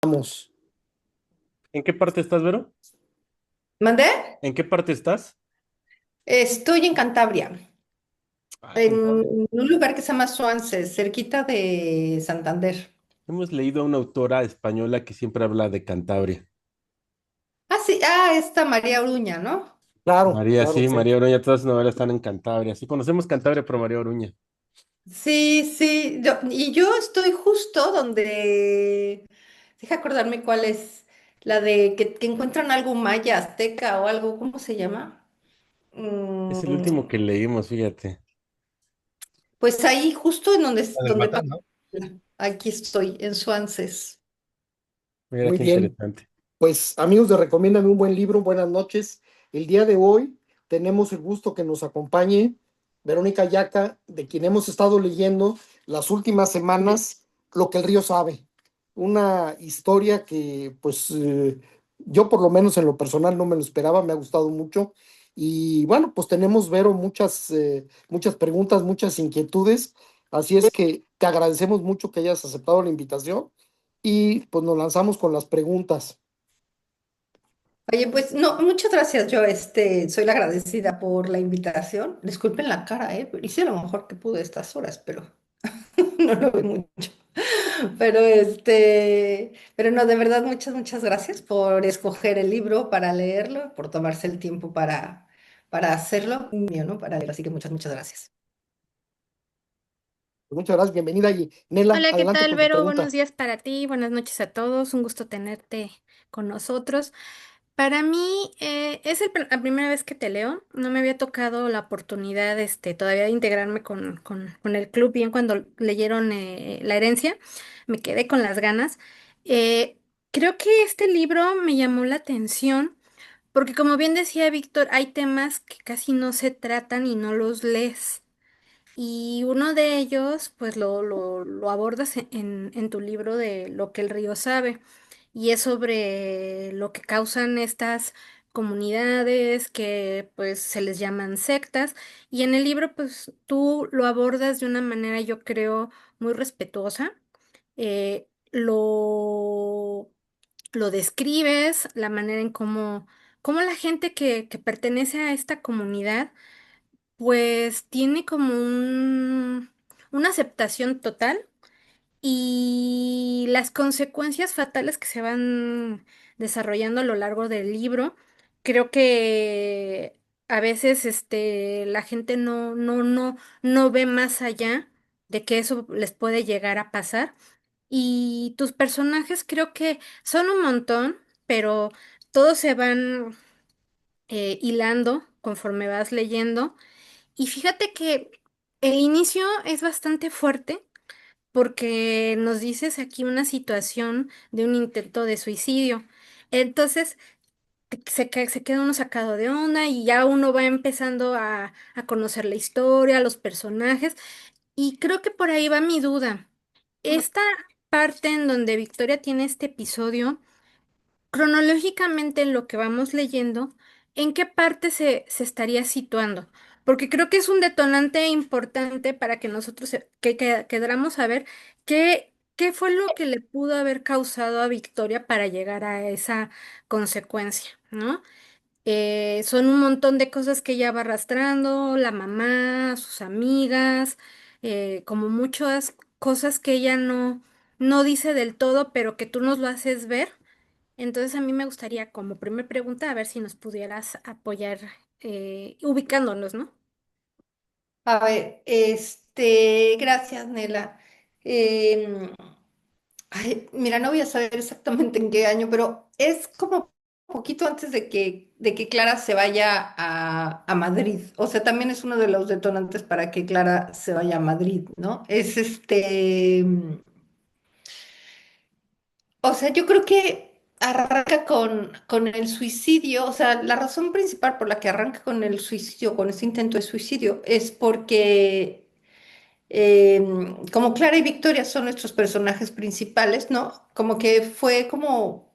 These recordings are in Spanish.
Vamos. ¿En qué parte estás, Vero? ¿Mandé? ¿En qué parte estás? Estoy en Cantabria, Ah, en Cantabria. un lugar que se llama Suances, cerquita de Santander. Hemos leído a una autora española que siempre habla de Cantabria. Ah, sí, esta María Uruña, ¿no? Claro, María, claro, sí, sí. María Oruña, todas sus novelas están en Cantabria. Sí, conocemos Cantabria por María Oruña. Sí, sí, y yo estoy justo donde, deja acordarme cuál es, la de que encuentran algo maya, azteca o algo, ¿cómo se llama? Es el último que Mm, leímos, fíjate. pues ahí, justo en La del donde Batán, pasa, ¿no? aquí estoy, en Suances. Mira Muy qué bien. interesante. Pues amigos de Recomiéndame un buen libro, buenas noches. El día de hoy tenemos el gusto que nos acompañe Verónica Yaca, de quien hemos estado leyendo las últimas semanas Lo que el río sabe. Una historia que pues yo por lo menos en lo personal no me lo esperaba, me ha gustado mucho. Y bueno, pues tenemos, Vero, muchas preguntas, muchas inquietudes. Así es que te agradecemos mucho que hayas aceptado la invitación y pues nos lanzamos con las preguntas. Oye, pues no, muchas gracias. Yo soy la agradecida por la invitación. Disculpen la cara, hice lo mejor que pude estas horas, pero no lo vi mucho. Pero no, de verdad, muchas gracias por escoger el libro para leerlo, por tomarse el tiempo para hacerlo, mío, ¿no? Para leerlo. Así que muchas gracias. Pues muchas gracias, bienvenida y Nela, Hola, ¿qué adelante tal, con tu Vero? Buenos pregunta. días para ti, buenas noches a todos, un gusto tenerte con nosotros. Para mí es la primera vez que te leo, no me había tocado la oportunidad todavía de integrarme con el club, bien cuando leyeron La herencia, me quedé con las ganas. Eh, Creo que este libro me llamó la atención porque como bien decía Víctor, hay temas que casi no se tratan y no los lees. Y uno de ellos, pues lo abordas en tu libro de Lo que el río sabe, y es sobre lo que causan estas comunidades que pues se les llaman sectas, y en el libro pues tú lo abordas de una manera yo creo muy respetuosa, eh, lo, lo describes, la manera en cómo la gente que pertenece a esta comunidad pues tiene como una aceptación total y las consecuencias fatales que se van desarrollando a lo largo del libro, creo que a veces la gente no ve más allá de que eso les puede llegar a pasar. Y tus personajes creo que son un montón, pero todos se van hilando conforme vas leyendo. Y fíjate que el inicio es bastante fuerte porque nos dices aquí una situación de un intento de suicidio. Entonces se queda uno sacado de onda y ya uno va empezando a conocer la historia, los personajes. Y creo que por ahí va mi duda. Esta parte en donde Victoria tiene este episodio. Cronológicamente en lo que vamos leyendo, ¿en qué parte se estaría situando? Porque creo que es un detonante importante para que nosotros quedáramos a ver qué fue lo que le pudo haber causado a Victoria para llegar a esa consecuencia, ¿no? Son un montón de cosas que ella va arrastrando, la mamá, sus amigas, como muchas cosas que ella no dice del todo, pero que tú nos lo haces ver. Entonces a mí me gustaría como primer pregunta a ver si nos pudieras apoyar ubicándonos, ¿no? A ver, gracias, Nela. Em, Mira, no voy a saber exactamente en qué año, pero es como poquito antes de que Clara se vaya a Madrid. O sea, también es uno de los detonantes para que Clara se vaya a Madrid, ¿no? O sea, yo creo que arranca con el suicidio. O sea, la razón principal por la que arranca con el suicidio, con ese intento de suicidio, es porque eh, como Clara y Victoria son nuestros personajes principales, ¿no? Como que fue como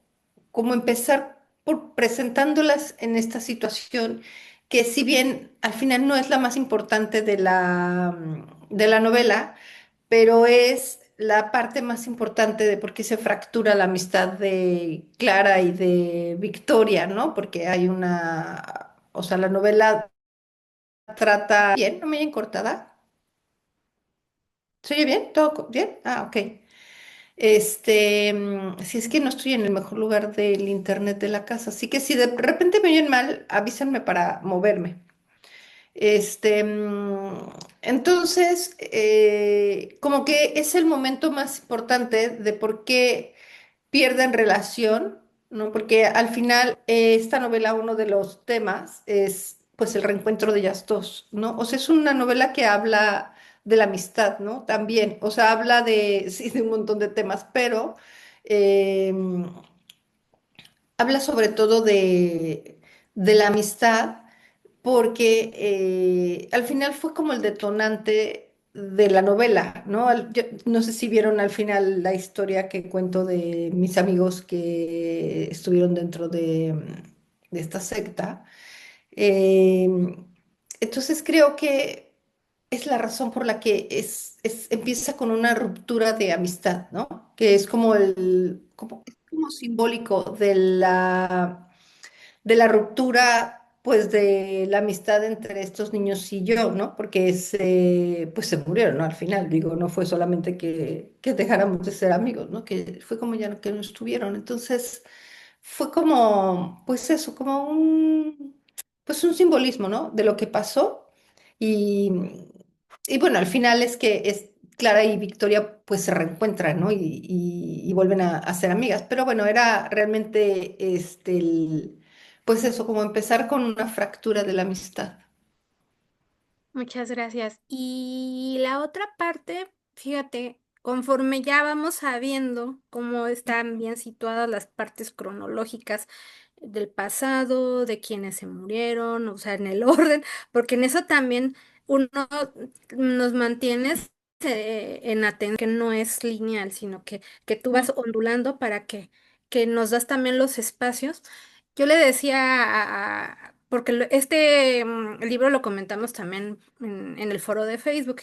empezar por presentándolas en esta situación que si bien al final no es la más importante de la novela, pero es la parte más importante de por qué se fractura la amistad de Clara y de Victoria, ¿no? Porque hay una, o sea, la novela trata bien, no me hayan cortada. ¿Se oye bien? ¿Todo bien? Ah, ok. Si es que no estoy en el mejor lugar del internet de la casa, así que si de repente me oyen mal, avísenme para moverme. Este, mm, entonces, como que es el momento más importante de por qué pierden relación, ¿no? Porque al final esta novela, uno de los temas es pues el reencuentro de ellas dos, ¿no? O sea, es una novela que habla de la amistad, ¿no? También, o sea, habla de, sí, de un montón de temas, pero eh, habla sobre todo de la amistad porque al final fue como el detonante de la novela, ¿no? Yo no sé si vieron al final la historia que cuento de mis amigos que estuvieron dentro de esta secta. Eh, entonces creo que es la razón por la que empieza con una ruptura de amistad, ¿no? Que es como es como simbólico de la ruptura, pues de la amistad entre estos niños y yo, ¿no? Porque pues se murieron, ¿no? Al final, digo, no fue solamente que dejáramos de ser amigos, ¿no? Que fue como ya que no estuvieron. Entonces, fue como, pues eso, como pues un simbolismo, ¿no? De lo que pasó. Y, y bueno, al final es que Clara y Victoria pues se reencuentran, ¿no? Y vuelven a ser amigas. Pero bueno, era realmente pues eso, como empezar con una fractura de la amistad. Muchas gracias. Y la otra parte, fíjate, conforme ya vamos sabiendo cómo están bien situadas las partes cronológicas del pasado, de quienes se murieron, o sea, en el orden, porque en eso también uno nos mantienes en atención, que no es lineal, sino que tú vas ondulando para que nos das también los espacios. Yo le decía porque el libro lo comentamos también en el foro de Facebook.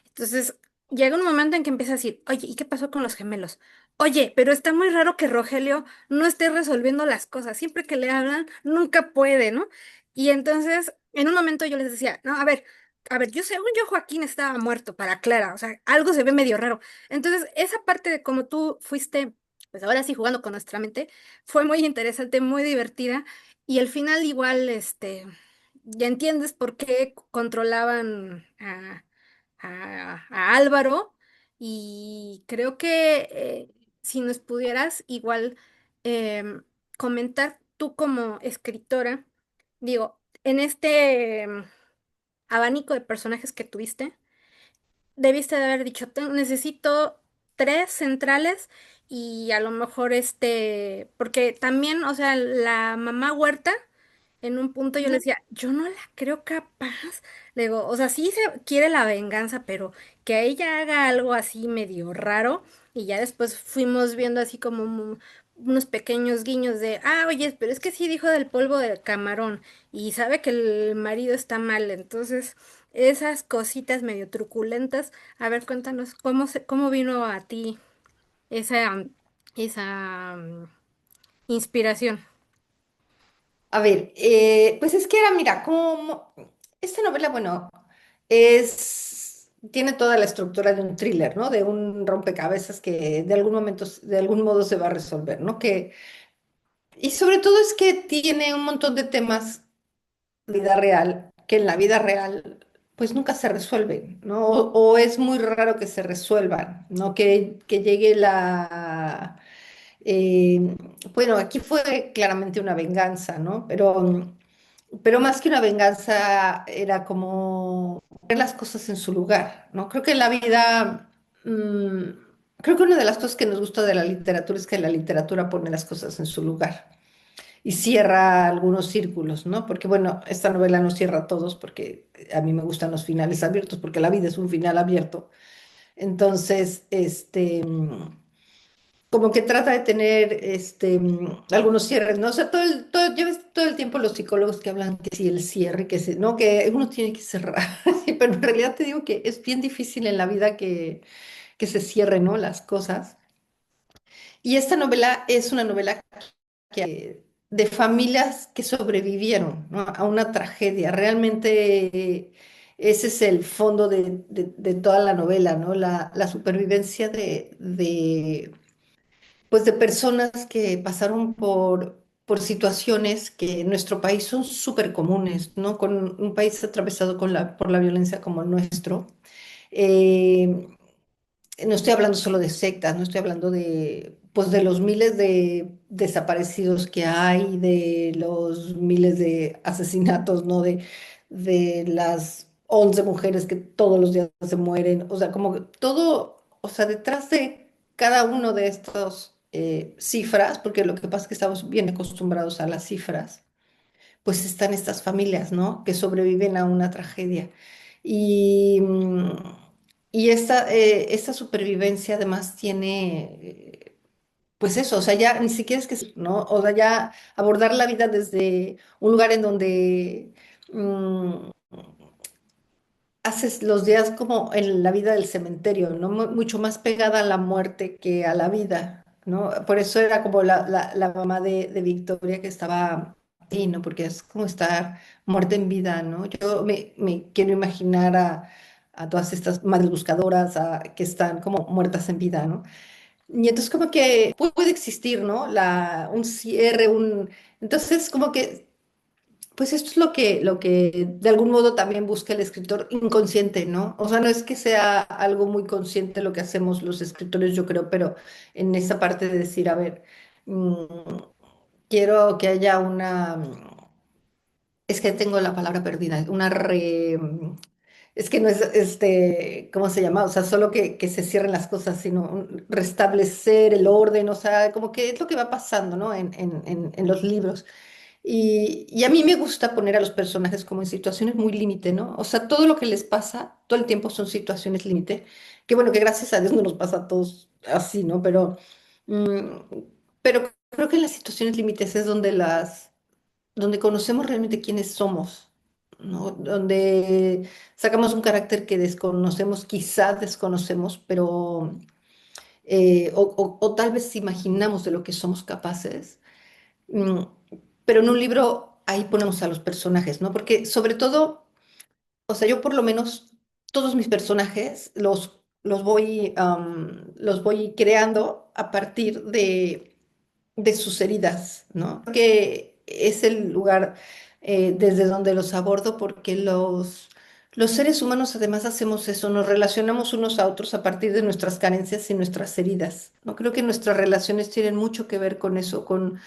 Entonces, llega un momento en que empieza a decir, oye, ¿y qué pasó con los gemelos? Oye, pero está muy raro que Rogelio no esté resolviendo las cosas. Siempre que le hablan, nunca puede, ¿no? Y entonces, en un momento yo les decía, no, a ver, según yo, Joaquín estaba muerto para Clara, o sea, algo se ve medio raro. Entonces, esa parte de cómo tú fuiste, pues ahora sí jugando con nuestra mente, fue muy interesante, muy divertida. Y al final igual, ya entiendes por qué controlaban a Álvaro. Y creo que si nos pudieras igual comentar tú como escritora, digo, en este abanico de personajes que tuviste, debiste de haber dicho, necesito tres centrales y a lo mejor porque también, o sea, la mamá Huerta, en un punto yo le Ujú. decía, yo no la creo capaz. Le digo, o sea, sí se quiere la venganza, pero que ella haga algo así medio raro. Y ya después fuimos viendo así como unos pequeños guiños de, oye, pero es que sí dijo del polvo del camarón y sabe que el marido está mal. Entonces, esas cositas medio truculentas. A ver, cuéntanos, cómo vino a ti esa inspiración? A ver, pues es que era, mira, como esta novela, bueno, tiene toda la estructura de un thriller, ¿no? De un rompecabezas que de algún momento, de algún modo se va a resolver, ¿no? Y sobre todo es que tiene un montón de temas de vida real, que en la vida real, pues nunca se resuelven, ¿no? O es muy raro que se resuelvan, ¿no? Que llegue eh, bueno, aquí fue claramente una venganza, ¿no? Pero más que una venganza era como poner las cosas en su lugar, ¿no? Creo que en la vida, creo que una de las cosas que nos gusta de la literatura es que la literatura pone las cosas en su lugar y cierra algunos círculos, ¿no? Porque bueno, esta novela no cierra todos porque a mí me gustan los finales abiertos porque la vida es un final abierto. Entonces, como que trata de tener algunos cierres, ¿no? O sea, ya ves todo el tiempo los psicólogos que hablan que si el cierre, ¿no? Que uno tiene que cerrar, sí, pero en realidad te digo que es bien difícil en la vida que se cierren, ¿no? Las cosas. Y esta novela es una novela de familias que sobrevivieron, ¿no? A una tragedia. Realmente ese es el fondo de toda la novela, ¿no? La supervivencia pues de personas que pasaron por situaciones que en nuestro país son súper comunes, ¿no? Con un país atravesado por la violencia como el nuestro. Eh, no estoy hablando solo de sectas, no estoy hablando pues de los miles de desaparecidos que hay, de los miles de asesinatos, ¿no? De las 11 mujeres que todos los días se mueren. O sea, como que todo, o sea, detrás de cada uno de estos cifras, porque lo que pasa es que estamos bien acostumbrados a las cifras, pues están estas familias, ¿no? Que sobreviven a una tragedia. Y, y esta supervivencia además tiene, pues eso, o sea, ya ni siquiera es que, ¿no? O sea, ya abordar la vida desde un lugar en donde mm, haces los días como en la vida del cementerio, ¿no? Mucho más pegada a la muerte que a la vida, ¿no? Por eso era como la mamá de Victoria que estaba ahí, ¿no? Porque es como estar muerta en vida, ¿no? Yo me quiero imaginar a todas estas madres buscadoras que están como muertas en vida, ¿no? Y entonces como que puede existir, ¿no? Un cierre, Entonces como que pues esto es lo que de algún modo también busca el escritor inconsciente, ¿no? O sea, no es que sea algo muy consciente lo que hacemos los escritores, yo creo, pero en esa parte de decir, a ver, mm, quiero que haya es que tengo la palabra perdida, es que no es, ¿cómo se llama? O sea, solo que se cierren las cosas, sino restablecer el orden, o sea, como que es lo que va pasando, ¿no? En los libros. Y a mí me gusta poner a los personajes como en situaciones muy límite, ¿no? O sea, todo lo que les pasa, todo el tiempo son situaciones límite, que bueno, que gracias a Dios no nos pasa a todos así, ¿no? Mm, pero creo que en las situaciones límites es donde conocemos realmente quiénes somos, ¿no? Donde sacamos un carácter que desconocemos, quizás desconocemos, pero, o tal vez imaginamos de lo que somos capaces. Mm, pero en un libro ahí ponemos a los personajes, ¿no? Porque sobre todo, o sea, yo por lo menos todos mis personajes los voy creando a partir de sus heridas, ¿no? Que es el lugar desde donde los abordo porque los seres humanos además hacemos eso, nos relacionamos unos a otros a partir de nuestras carencias y nuestras heridas, ¿no? Creo que nuestras relaciones tienen mucho que ver con eso, con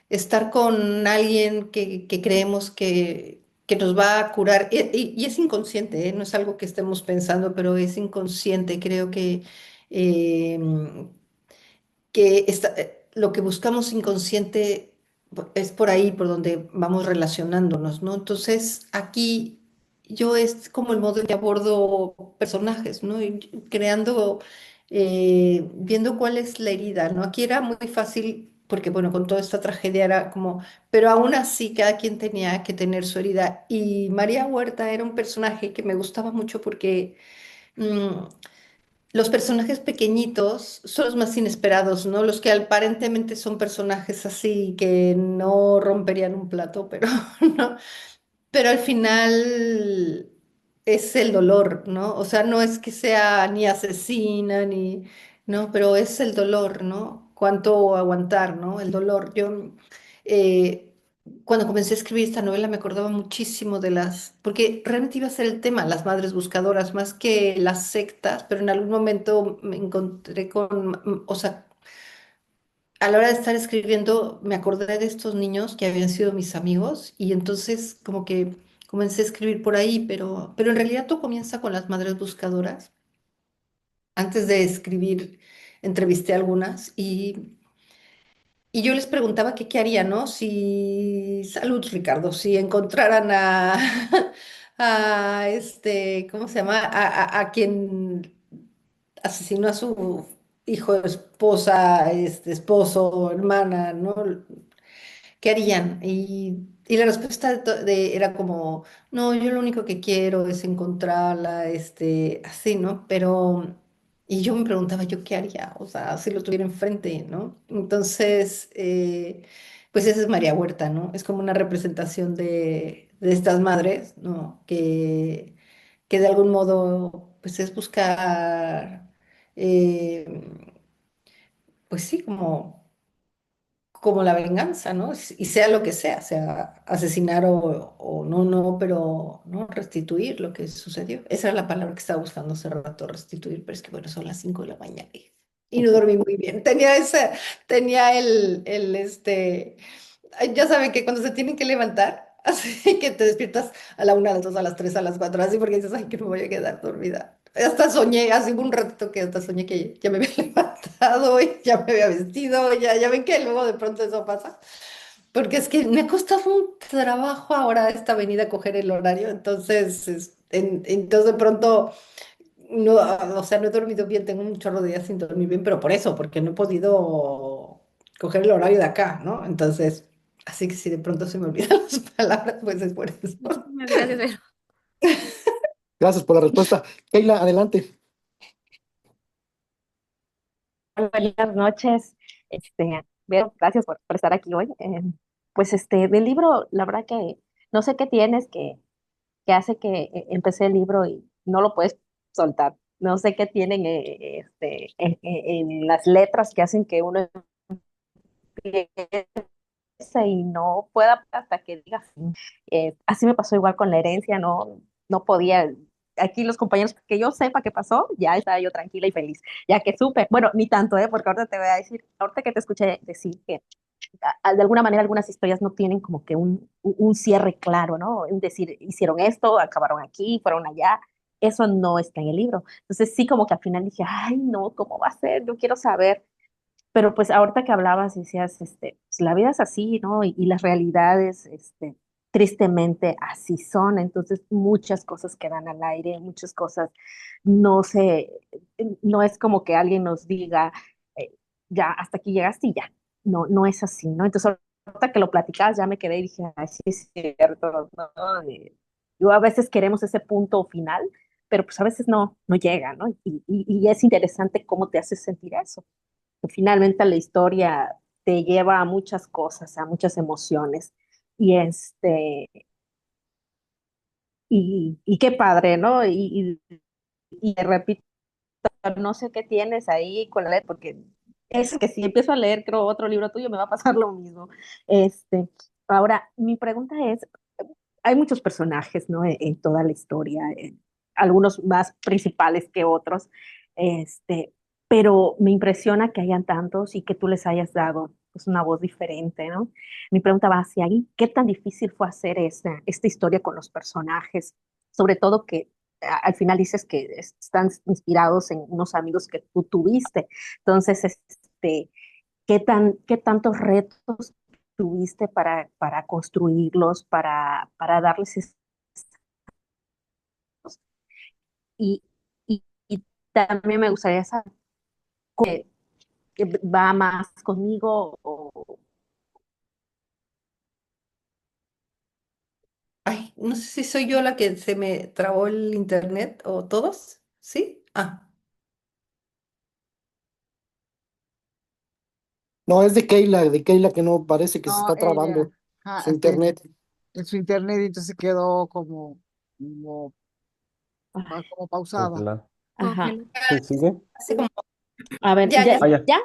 estar con alguien que creemos que nos va a curar. Y es inconsciente, ¿eh? No es algo que estemos pensando, pero es inconsciente. Creo eh, lo que buscamos inconsciente es por ahí, por donde vamos relacionándonos, ¿no? Entonces, aquí yo es como el modo en que abordo personajes, ¿no? Y creando, viendo cuál es la herida, ¿no? Aquí era muy fácil, porque bueno, con toda esta tragedia era como, pero aún así cada quien tenía que tener su herida. Y María Huerta era un personaje que me gustaba mucho porque mm, los personajes pequeñitos son los más inesperados, ¿no? Los que aparentemente son personajes así que no romperían un plato, pero no. Pero al final es el dolor, ¿no? O sea, no es que sea ni asesina ni, ¿no? Pero es el dolor, ¿no? Cuánto aguantar, ¿no? El dolor. Yo eh, cuando comencé a escribir esta novela me acordaba muchísimo porque realmente iba a ser el tema, las madres buscadoras, más que las sectas, pero en algún momento me encontré o sea, a la hora de estar escribiendo, me acordé de estos niños que habían sido mis amigos y entonces como que comencé a escribir por ahí, pero en realidad todo comienza con las madres buscadoras. Antes de escribir, entrevisté a algunas y yo les preguntaba que qué harían, ¿no? Salud, Ricardo, si encontraran ¿cómo se llama? A quien asesinó a su hijo, esposa, esposo, hermana, ¿no? ¿Qué harían? Y Y la respuesta era como, no, yo lo único que quiero es encontrarla, así, ¿no? Pero, y yo me preguntaba, ¿yo qué haría? O sea, si lo tuviera enfrente, ¿no? Entonces, pues esa es María Huerta, ¿no? Es como una representación de estas madres, ¿no? Que de algún modo, pues es buscar, eh, pues sí, como la venganza, ¿no? Y sea lo que sea asesinar o no, no, pero no restituir lo que sucedió. Esa era la palabra que estaba buscando hace rato, restituir, pero es que bueno, son las 5 de la mañana y no dormí muy bien. Tenía ay, ya saben que cuando se tienen que levantar, así que te despiertas a la 1, a las 2, a las 3, a las 4, así porque dices, ay, que no voy a quedar dormida. Hasta soñé, así hubo un ratito que hasta soñé que ya me había levantado y ya me había vestido, ya ven que luego de pronto eso pasa. Porque es que me ha costado un trabajo ahora esta venida a coger el horario, entonces, entonces de pronto, no, o sea, no he dormido bien, tengo un chorro de días sin dormir bien, pero por eso, porque no he podido coger el horario de acá, ¿no? Entonces, así que si de pronto se me olvidan las palabras, pues es por eso. Muchísimas gracias, Vero. Gracias por la respuesta. Keila, adelante. Buenas noches, Vero, gracias por estar aquí hoy. Pues del libro, la verdad que no sé qué tienes que hace que empecé el libro y no lo puedes soltar. No sé qué tienen en las letras que hacen que uno empiece y no pueda hasta que diga fin. Así me pasó igual con la herencia, no podía. Aquí los compañeros, que yo sepa qué pasó, ya estaba yo tranquila y feliz, ya que supe, bueno, ni tanto, porque ahorita te voy a decir, ahorita que te escuché decir que de alguna manera algunas historias no tienen como que un cierre claro, ¿no? Es decir, hicieron esto, acabaron aquí, fueron allá, eso no está en el libro. Entonces sí como que al final dije, ay, no, ¿cómo va a ser? Yo quiero saber. Pero pues ahorita que hablabas decías, pues, la vida es así, ¿no? Y las realidades, tristemente así son. Entonces muchas cosas quedan al aire, muchas cosas no se, no es como que alguien nos diga, eh, ya hasta aquí llegaste y ya. No es así, ¿no? Entonces ahorita que lo platicabas ya me quedé y dije, ay, sí es cierto, ¿no? Yo a veces queremos ese punto final, pero pues a veces no llega, ¿no? Y es interesante cómo te hace sentir eso. Finalmente la historia te lleva a muchas cosas, a muchas emociones. Y y qué padre, ¿no? Y te repito, no sé qué tienes ahí con la letra, porque es que si empiezo a leer, creo, otro libro tuyo, me va a pasar lo mismo. Este, ahora, mi pregunta es, hay muchos personajes, ¿no? En toda la historia, algunos más principales que otros, este, pero me impresiona que hayan tantos y que tú les hayas dado pues, una voz diferente, ¿no? Mi pregunta va hacia ahí, ¿qué tan difícil fue hacer esta historia con los personajes? Sobre todo que al final dices que están inspirados en unos amigos que tú tuviste. Entonces, qué tantos retos tuviste para construirlos, para darles y, y también me gustaría saber que va más conmigo o Ay, no sé si soy yo la que se me trabó el internet o todos, ¿sí? Ah, No, es de Keila que no parece que se No, está ella, trabando su internet. en su internet, y entonces quedó como, ay, como pausada. Congelado. ajá. Congeló. ¿Sí sigue? así como, A ver, ya, ya, ya, Ah, ya. ya,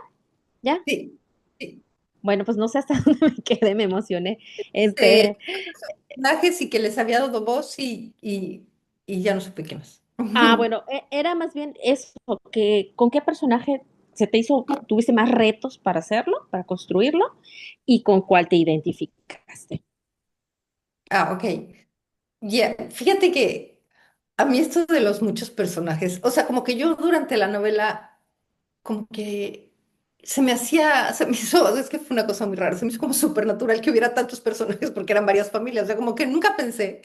ya. sí. Sí. Bueno, pues no sé hasta dónde me quedé, me emocioné. Eh, Este, Personajes y que les había dado voz y ya no supe qué más. bueno, era más bien eso, que con qué personaje se te hizo, tuviste más retos para hacerlo, para construirlo, y con cuál te identificaste. Ah, ok. Ya, fíjate que a mí esto de los muchos personajes, o sea, como que yo durante la novela, como que se me hizo, es que fue una cosa muy rara, se me hizo como súper natural que hubiera tantos personajes porque eran varias familias, o sea, como que nunca pensé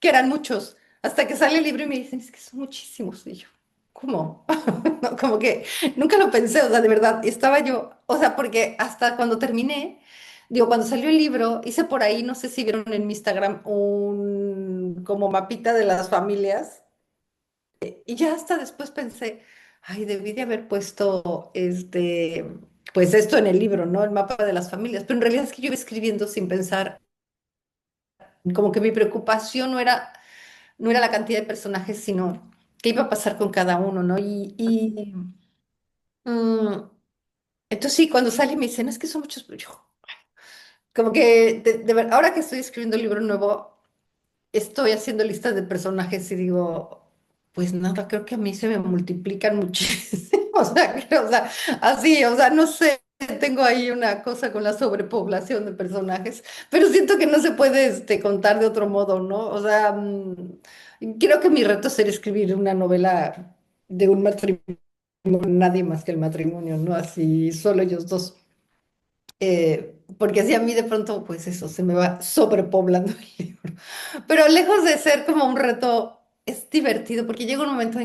que eran muchos, hasta que sale el libro y me dicen, es que son muchísimos, y yo, ¿cómo? No, como que nunca lo pensé, o sea, de verdad, estaba yo, o sea, porque hasta cuando terminé, digo, cuando salió el libro, hice por ahí, no sé si vieron en mi Instagram, un como mapita de las familias. Y ya hasta después pensé, ay, debí de haber puesto pues esto en el libro, ¿no? El mapa de las familias. Pero en realidad es que yo iba escribiendo sin pensar, como que mi preocupación no era la cantidad de personajes, sino qué iba a pasar con cada uno, ¿no? Mm, entonces sí, cuando sale me dicen, es que son muchos, como que ahora que estoy escribiendo un libro nuevo, estoy haciendo listas de personajes y digo, pues nada, creo que a mí se me multiplican muchísimo. O sea, así, o sea, no sé, tengo ahí una cosa con la sobrepoblación de personajes, pero siento que no se puede contar de otro modo, ¿no? O sea, creo que mi reto sería escribir una novela de un matrimonio, nadie más que el matrimonio, ¿no? Así, solo ellos dos. Porque así a mí de pronto, pues eso, se me va sobrepoblando el libro. Pero lejos de ser como un reto, es divertido porque llega un momento mm,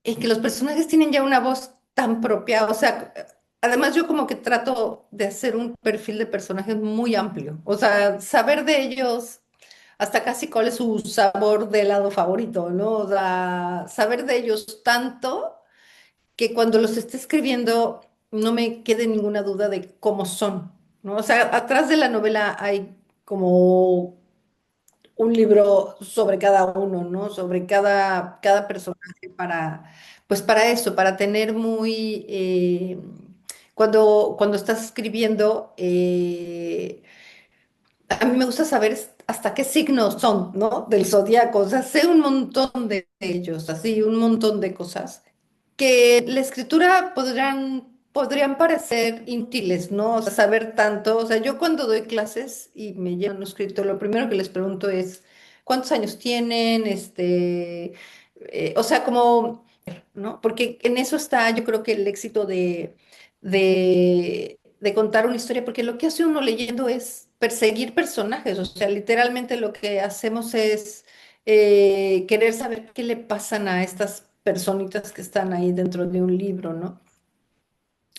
en que los personajes tienen ya una voz tan propia. O sea, además yo como que trato de hacer un perfil de personajes muy amplio. O sea, saber de ellos hasta casi cuál es su sabor de helado favorito, ¿no? O sea, saber de ellos tanto que cuando los esté escribiendo no me quede ninguna duda de cómo son, ¿no? O sea, atrás de la novela hay como un libro sobre cada uno, ¿no? Sobre cada personaje pues para eso, para tener cuando estás escribiendo, a mí me gusta saber hasta qué signos son, ¿no? Del zodiaco, o sea, sé un montón de ellos, así, un montón de cosas que la escritura podrían parecer inútiles, ¿no? O sea, saber tanto. O sea, yo cuando doy clases y me llevan un escrito, lo primero que les pregunto es, ¿cuántos años tienen? O sea, como, ¿no? Porque en eso está, yo creo que el éxito de contar una historia, porque lo que hace uno leyendo es perseguir personajes. O sea, literalmente lo que hacemos es querer saber qué le pasan a estas personitas que están ahí dentro de un libro, ¿no?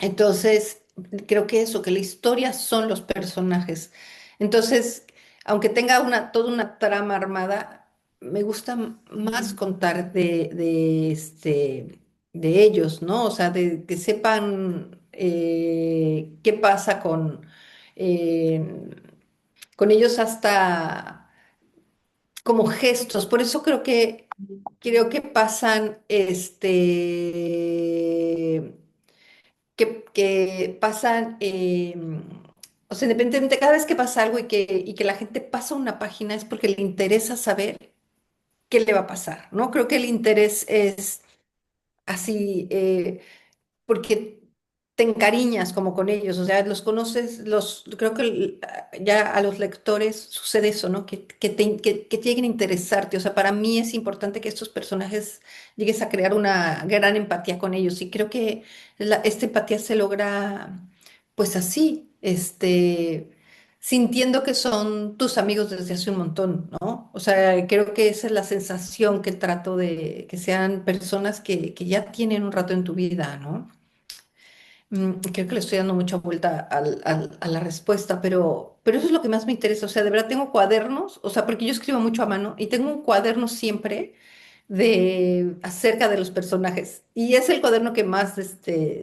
Entonces, creo que eso, que la historia son los personajes. Entonces, aunque tenga toda una trama armada, me gusta más contar de ellos, ¿no? O sea, de que sepan qué pasa eh, con ellos hasta como gestos. Por eso creo que pasan, que pasan, o sea, independientemente, cada vez que pasa algo y que la gente pasa una página es porque le interesa saber qué le va a pasar, ¿no? Creo que el interés es así, porque te encariñas como con ellos, o sea, los conoces, creo que ya a los lectores sucede eso, ¿no? Que lleguen a interesarte, o sea, para mí es importante que estos personajes llegues a crear una gran empatía con ellos y creo que esta empatía se logra pues así, sintiendo que son tus amigos desde hace un montón, ¿no? O sea, creo que esa es la sensación que trato de que sean personas que ya tienen un rato en tu vida, ¿no? Creo que le estoy dando mucha vuelta a la respuesta, pero eso es lo que más me interesa. O sea, de verdad tengo cuadernos, o sea, porque yo escribo mucho a mano y tengo un cuaderno siempre acerca de los personajes. Y es el cuaderno que más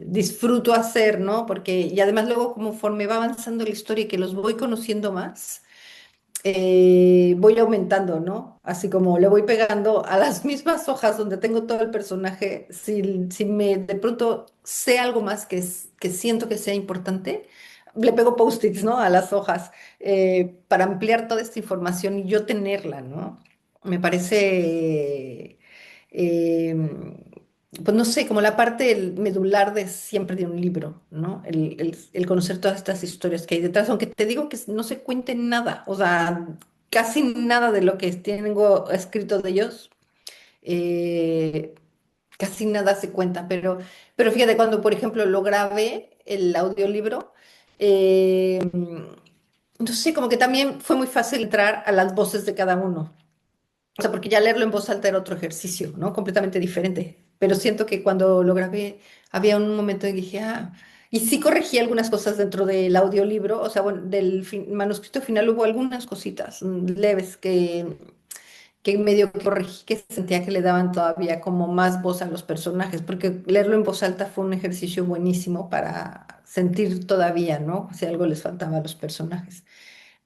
disfruto hacer, ¿no? Y además luego conforme va avanzando la historia y que los voy conociendo más voy aumentando, ¿no? Así como le voy pegando a las mismas hojas donde tengo todo el personaje, si de pronto sé algo más que siento que sea importante, le pego post-its, ¿no? A las hojas para ampliar toda esta información y yo tenerla, ¿no? Me parece, pues no sé, como la parte medular de siempre de un libro, ¿no? El conocer todas estas historias que hay detrás, aunque te digo que no se cuente nada, o sea, casi nada de lo que tengo escrito de ellos, eh, casi nada se cuenta, pero fíjate, cuando por ejemplo lo grabé, el audiolibro, eh, no sé, como que también fue muy fácil entrar a las voces de cada uno. O sea, porque ya leerlo en voz alta era otro ejercicio, ¿no? Completamente diferente. Pero siento que cuando lo grabé, había un momento en que dije, Y sí corregí algunas cosas dentro del audiolibro, o sea, bueno, del manuscrito final hubo algunas cositas leves que medio que corregí, que sentía que le daban todavía como más voz a los personajes, porque leerlo en voz alta fue un ejercicio buenísimo para sentir todavía, ¿no? Si algo les faltaba a los personajes.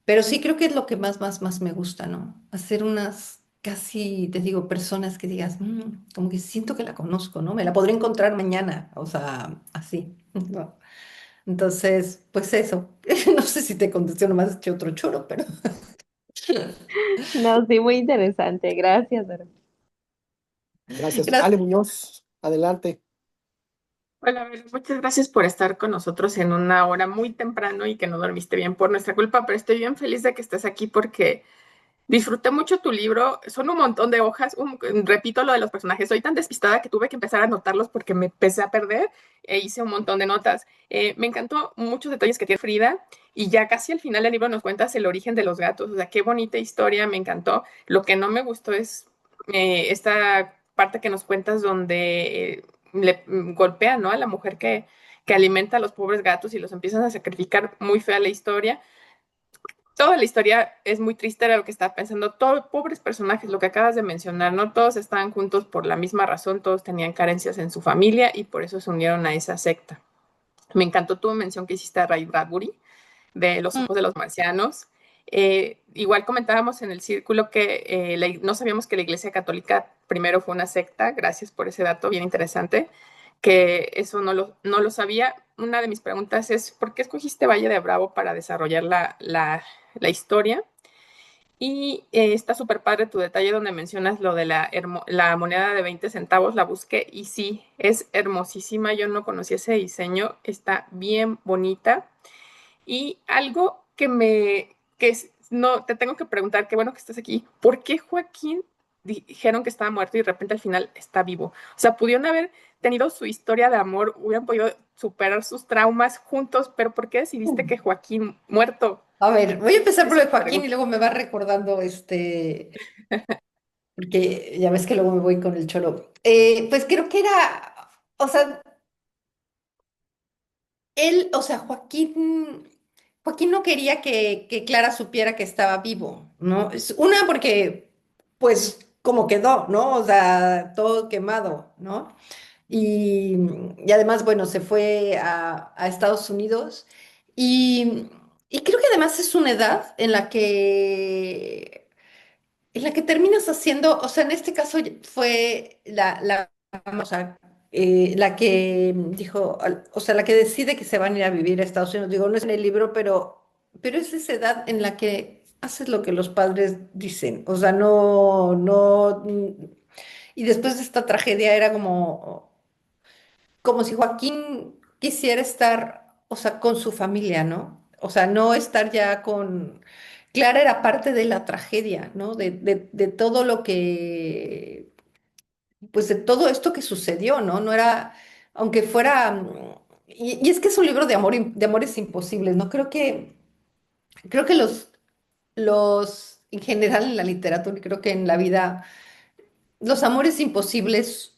Pero sí creo que es lo que más me gusta, ¿no? Hacer unas casi, te digo, personas que digas, como que siento que la conozco, ¿no? Me la podré encontrar mañana, o sea, así, ¿no? Entonces, pues eso. No sé si te contesté nomás que otro choro, pero No, sí, muy interesante. Gracias, Dora. Gracias. Ale gracias. Muñoz, adelante. Hola, Bel, muchas gracias por estar con nosotros en una hora muy temprano y que no dormiste bien por nuestra culpa, pero estoy bien feliz de que estés aquí porque disfruté mucho tu libro. Son un montón de hojas. Repito lo de los personajes. Soy tan despistada que tuve que empezar a anotarlos porque me empecé a perder e hice un montón de notas. Me encantó muchos detalles que tiene Frida y ya casi al final del libro nos cuentas el origen de los gatos. O sea, qué bonita historia, me encantó. Lo que no me gustó es esta parte que nos cuentas donde le golpean, ¿no? A la mujer que alimenta a los pobres gatos y los empiezan a sacrificar. Muy fea la historia. Toda la historia es muy triste, era lo que estaba pensando. Todos pobres personajes, lo que acabas de mencionar, no todos estaban juntos por la misma razón, todos tenían carencias en su familia y por eso se unieron a esa secta. Me encantó tu mención que hiciste a Ray Bradbury de Los Mm, ojos de los marcianos. Igual comentábamos en el círculo que no sabíamos que la Iglesia Católica primero fue una secta. Gracias por ese dato bien interesante, que eso no lo sabía. Una de mis preguntas es, ¿por qué escogiste Valle de Bravo para desarrollar la historia? Y está súper padre tu detalle donde mencionas lo de la moneda de 20 centavos. La busqué y sí, es hermosísima. Yo no conocía ese diseño. Está bien bonita. Y algo no, te tengo que preguntar, qué bueno que estás aquí. ¿Por qué Joaquín dijeron que estaba muerto y de repente al final está vivo? O sea, pudieron haber tenido su historia de amor, hubieran podido superar sus traumas juntos, pero ¿por qué decidiste que Joaquín muerto? A ver, voy a empezar por Esa lo es de mi Joaquín y pregunta. luego me va recordando porque ya ves que luego me voy con el choro. Pues creo que era, o sea, él, o sea, Joaquín no quería que Clara supiera que estaba vivo, ¿no? Es una porque, pues, como quedó, ¿no? O sea, todo quemado, ¿no? Y, y además, bueno, se fue a Estados Unidos y creo que además es una edad en la que terminas haciendo, o sea, en este caso fue o sea, la que dijo, o sea, la que decide que se van a ir a vivir a Estados Unidos. Digo, no es en el libro, pero es esa edad en la que haces lo que los padres dicen. O sea, no. Y después de esta tragedia era como si Joaquín quisiera estar, o sea, con su familia, ¿no? O sea, no estar ya con... Clara era parte de la tragedia, ¿no? De todo lo que, pues de todo esto que sucedió, ¿no? No era, aunque fuera... y es que es un libro de amor, de amores imposibles, ¿no? Creo que en general en la literatura y creo que en la vida, los amores imposibles,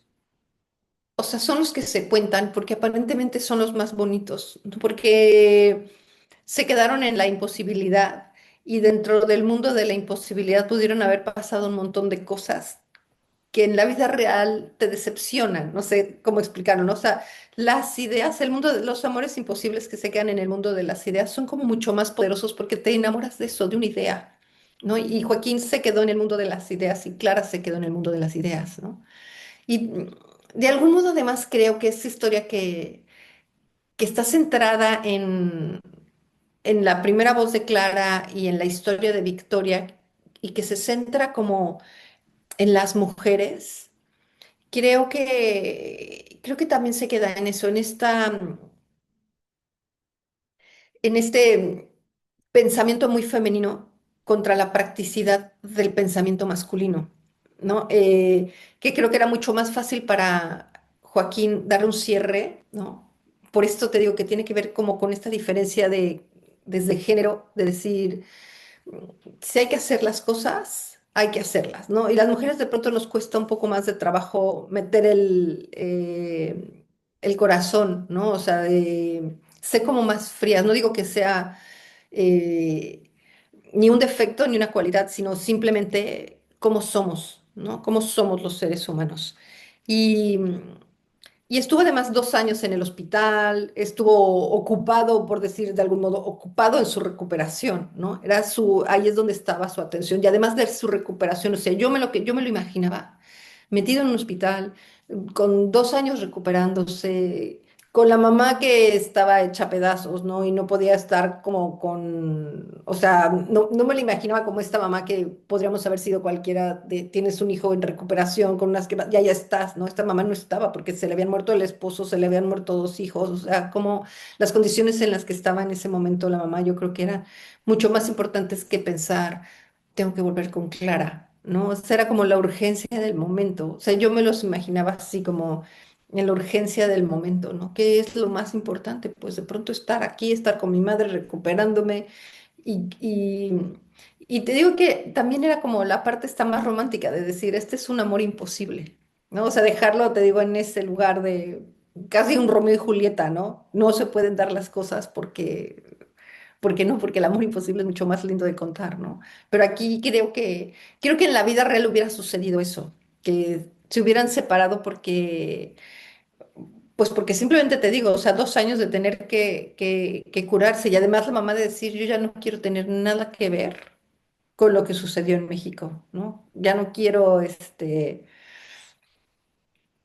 o sea, son los que se cuentan porque aparentemente son los más bonitos, ¿no? Porque se quedaron en la imposibilidad y dentro del mundo de la imposibilidad pudieron haber pasado un montón de cosas que en la vida real te decepcionan, no sé cómo explicarlo, ¿no? O sea, las ideas, el mundo de los amores imposibles que se quedan en el mundo de las ideas son como mucho más poderosos porque te enamoras de eso, de una idea, ¿no? Y Joaquín se quedó en el mundo de las ideas y Clara se quedó en el mundo de las ideas, ¿no? Y de algún modo además creo que es historia que está centrada en la primera voz de Clara y en la historia de Victoria y que se centra como en las mujeres, creo que también se queda en eso, en este pensamiento muy femenino contra la practicidad del pensamiento masculino, ¿no? Que creo que era mucho más fácil para Joaquín darle un cierre, ¿no? Por esto te digo que tiene que ver como con esta diferencia desde género, de decir, si hay que hacer las cosas, hay que hacerlas, ¿no? Y las mujeres de pronto nos cuesta un poco más de trabajo meter el corazón, ¿no? O sea, sé como más frías. No digo que sea eh, ni un defecto ni una cualidad, sino simplemente cómo somos, ¿no? Cómo somos los seres humanos. Y, y estuvo además 2 años en el hospital, estuvo ocupado, por decir de algún modo, ocupado en su recuperación, ¿no? Ahí es donde estaba su atención. Y además de su recuperación, o sea, yo me lo imaginaba metido en un hospital, con 2 años recuperándose, con la mamá que estaba hecha pedazos, ¿no? Y no podía estar como o sea, no me la imaginaba como esta mamá que podríamos haber sido cualquiera tienes un hijo en recuperación con unas que ya estás, ¿no? Esta mamá no estaba porque se le habían muerto el esposo, se le habían muerto 2 hijos, o sea, como las condiciones en las que estaba en ese momento la mamá, yo creo que eran mucho más importantes que pensar tengo que volver con Clara, ¿no? O sea, era como la urgencia del momento. O sea, yo me los imaginaba así como en la urgencia del momento, ¿no? ¿Qué es lo más importante? Pues de pronto estar aquí, estar con mi madre recuperándome y, y, y te digo que también era como la parte esta más romántica de decir, este es un amor imposible, ¿no? O sea, dejarlo, te digo, en ese lugar de casi un Romeo y Julieta, ¿no? No se pueden dar las cosas porque no, porque el amor imposible es mucho más lindo de contar, ¿no? Pero aquí creo que en la vida real hubiera sucedido eso, que se hubieran separado pues porque simplemente te digo, o sea, 2 años de tener que curarse y además la mamá de decir, yo ya no quiero tener nada que ver con lo que sucedió en México, ¿no? Ya no quiero,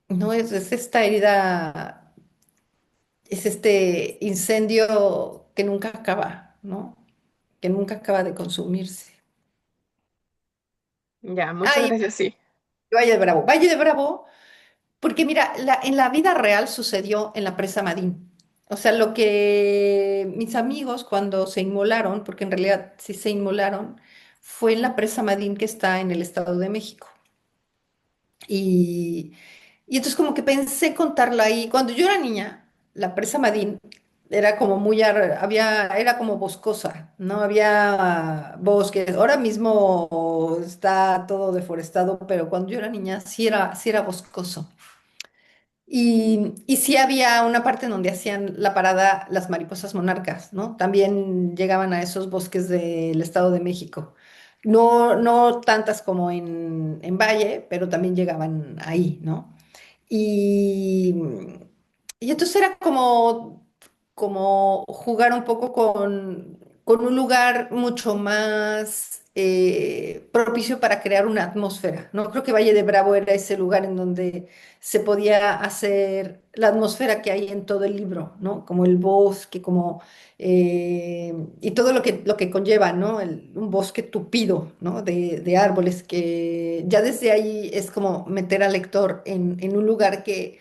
no es esta herida, es este incendio que nunca acaba, ¿no? Que nunca acaba de consumirse. Ya, muchas Ay, gracias, sí. Valle de Bravo. Valle de Bravo, porque mira, en la vida real sucedió en la presa Madín. O sea, lo que mis amigos cuando se inmolaron, porque en realidad sí se inmolaron, fue en la presa Madín que está en el Estado de México. Y, y entonces como que pensé contarlo ahí. Cuando yo era niña, la presa Madín era como era como boscosa, ¿no? Había bosques. Ahora mismo está todo deforestado, pero cuando yo era niña sí era boscoso. Y sí había una parte en donde hacían la parada las mariposas monarcas, ¿no? También llegaban a esos bosques del Estado de México. No tantas como en Valle, pero también llegaban ahí, ¿no? Y, y entonces era como jugar un poco con un lugar mucho más propicio para crear una atmósfera, ¿no? Creo que Valle de Bravo era ese lugar en donde se podía hacer la atmósfera que hay en todo el libro, ¿no? Como el bosque, y todo lo que conlleva, ¿no? Un bosque tupido, ¿no? De árboles que ya desde ahí es como meter al lector en un lugar que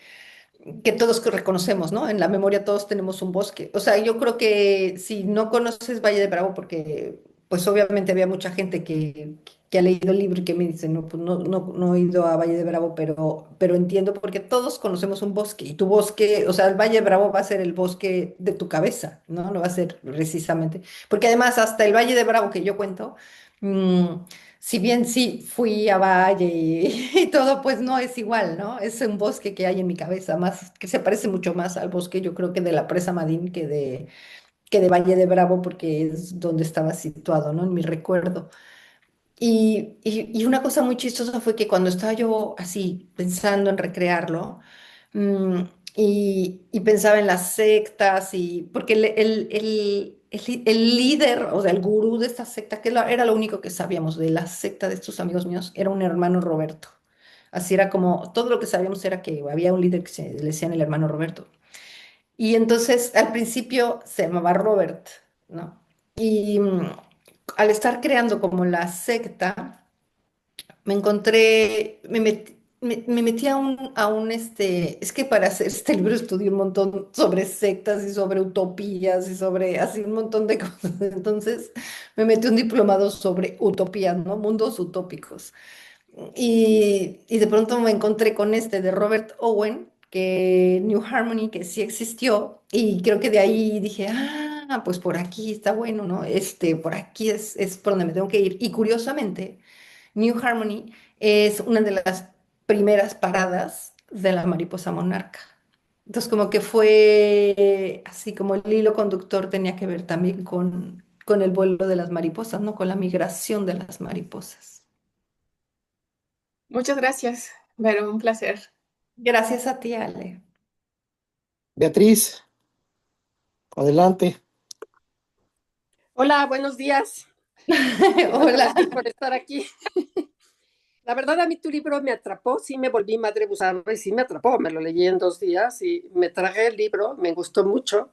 todos que reconocemos, ¿no? En la memoria todos tenemos un bosque. O sea, yo creo que si no conoces Valle de Bravo, porque pues obviamente había mucha gente que ha leído el libro y que me dice, no, pues no he ido a Valle de Bravo, pero entiendo porque todos conocemos un bosque y tu bosque, o sea, el Valle de Bravo va a ser el bosque de tu cabeza, ¿no? No va a ser precisamente, porque además hasta el Valle de Bravo que yo cuento, mm, si bien sí fui a Valle y todo, pues no es igual, ¿no? Es un bosque que hay en mi cabeza, más que se parece mucho más al bosque, yo creo que de la presa Madín que de Valle de Bravo, porque es donde estaba situado, ¿no? En mi recuerdo. Y una cosa muy chistosa fue que cuando estaba yo así pensando en recrearlo, mm, y pensaba en las sectas, porque el líder, o sea, el gurú de esta secta, era lo único que sabíamos de la secta de estos amigos míos, era un hermano Roberto. Así era como, todo lo que sabíamos era que había un líder que se le decían el hermano Roberto. Y entonces al principio se llamaba Robert, ¿no? Y al estar creando como la secta, me encontré, me metí es que para hacer este libro estudié un montón sobre sectas y sobre utopías y sobre así un montón de cosas. Entonces me metí un diplomado sobre utopías, ¿no? Mundos utópicos. Y de pronto me encontré con este de Robert Owen, que New Harmony, que sí existió, y creo que de ahí dije, pues por aquí está bueno, ¿no? Por aquí es por donde me tengo que ir. Y curiosamente, New Harmony es una de las primeras paradas de la mariposa monarca. Entonces como que fue así como el hilo conductor tenía que ver también con el vuelo de las mariposas, ¿no? Con la migración de las mariposas. Muchas gracias, Vero, un placer. Gracias a ti, Ale. Beatriz, adelante. Hola, buenos días. Gracias a Hola. ti por estar aquí. La verdad, a mí tu libro me atrapó, sí me volví madre busarla y sí me atrapó. Me lo leí en 2 días y me tragué el libro, me gustó mucho.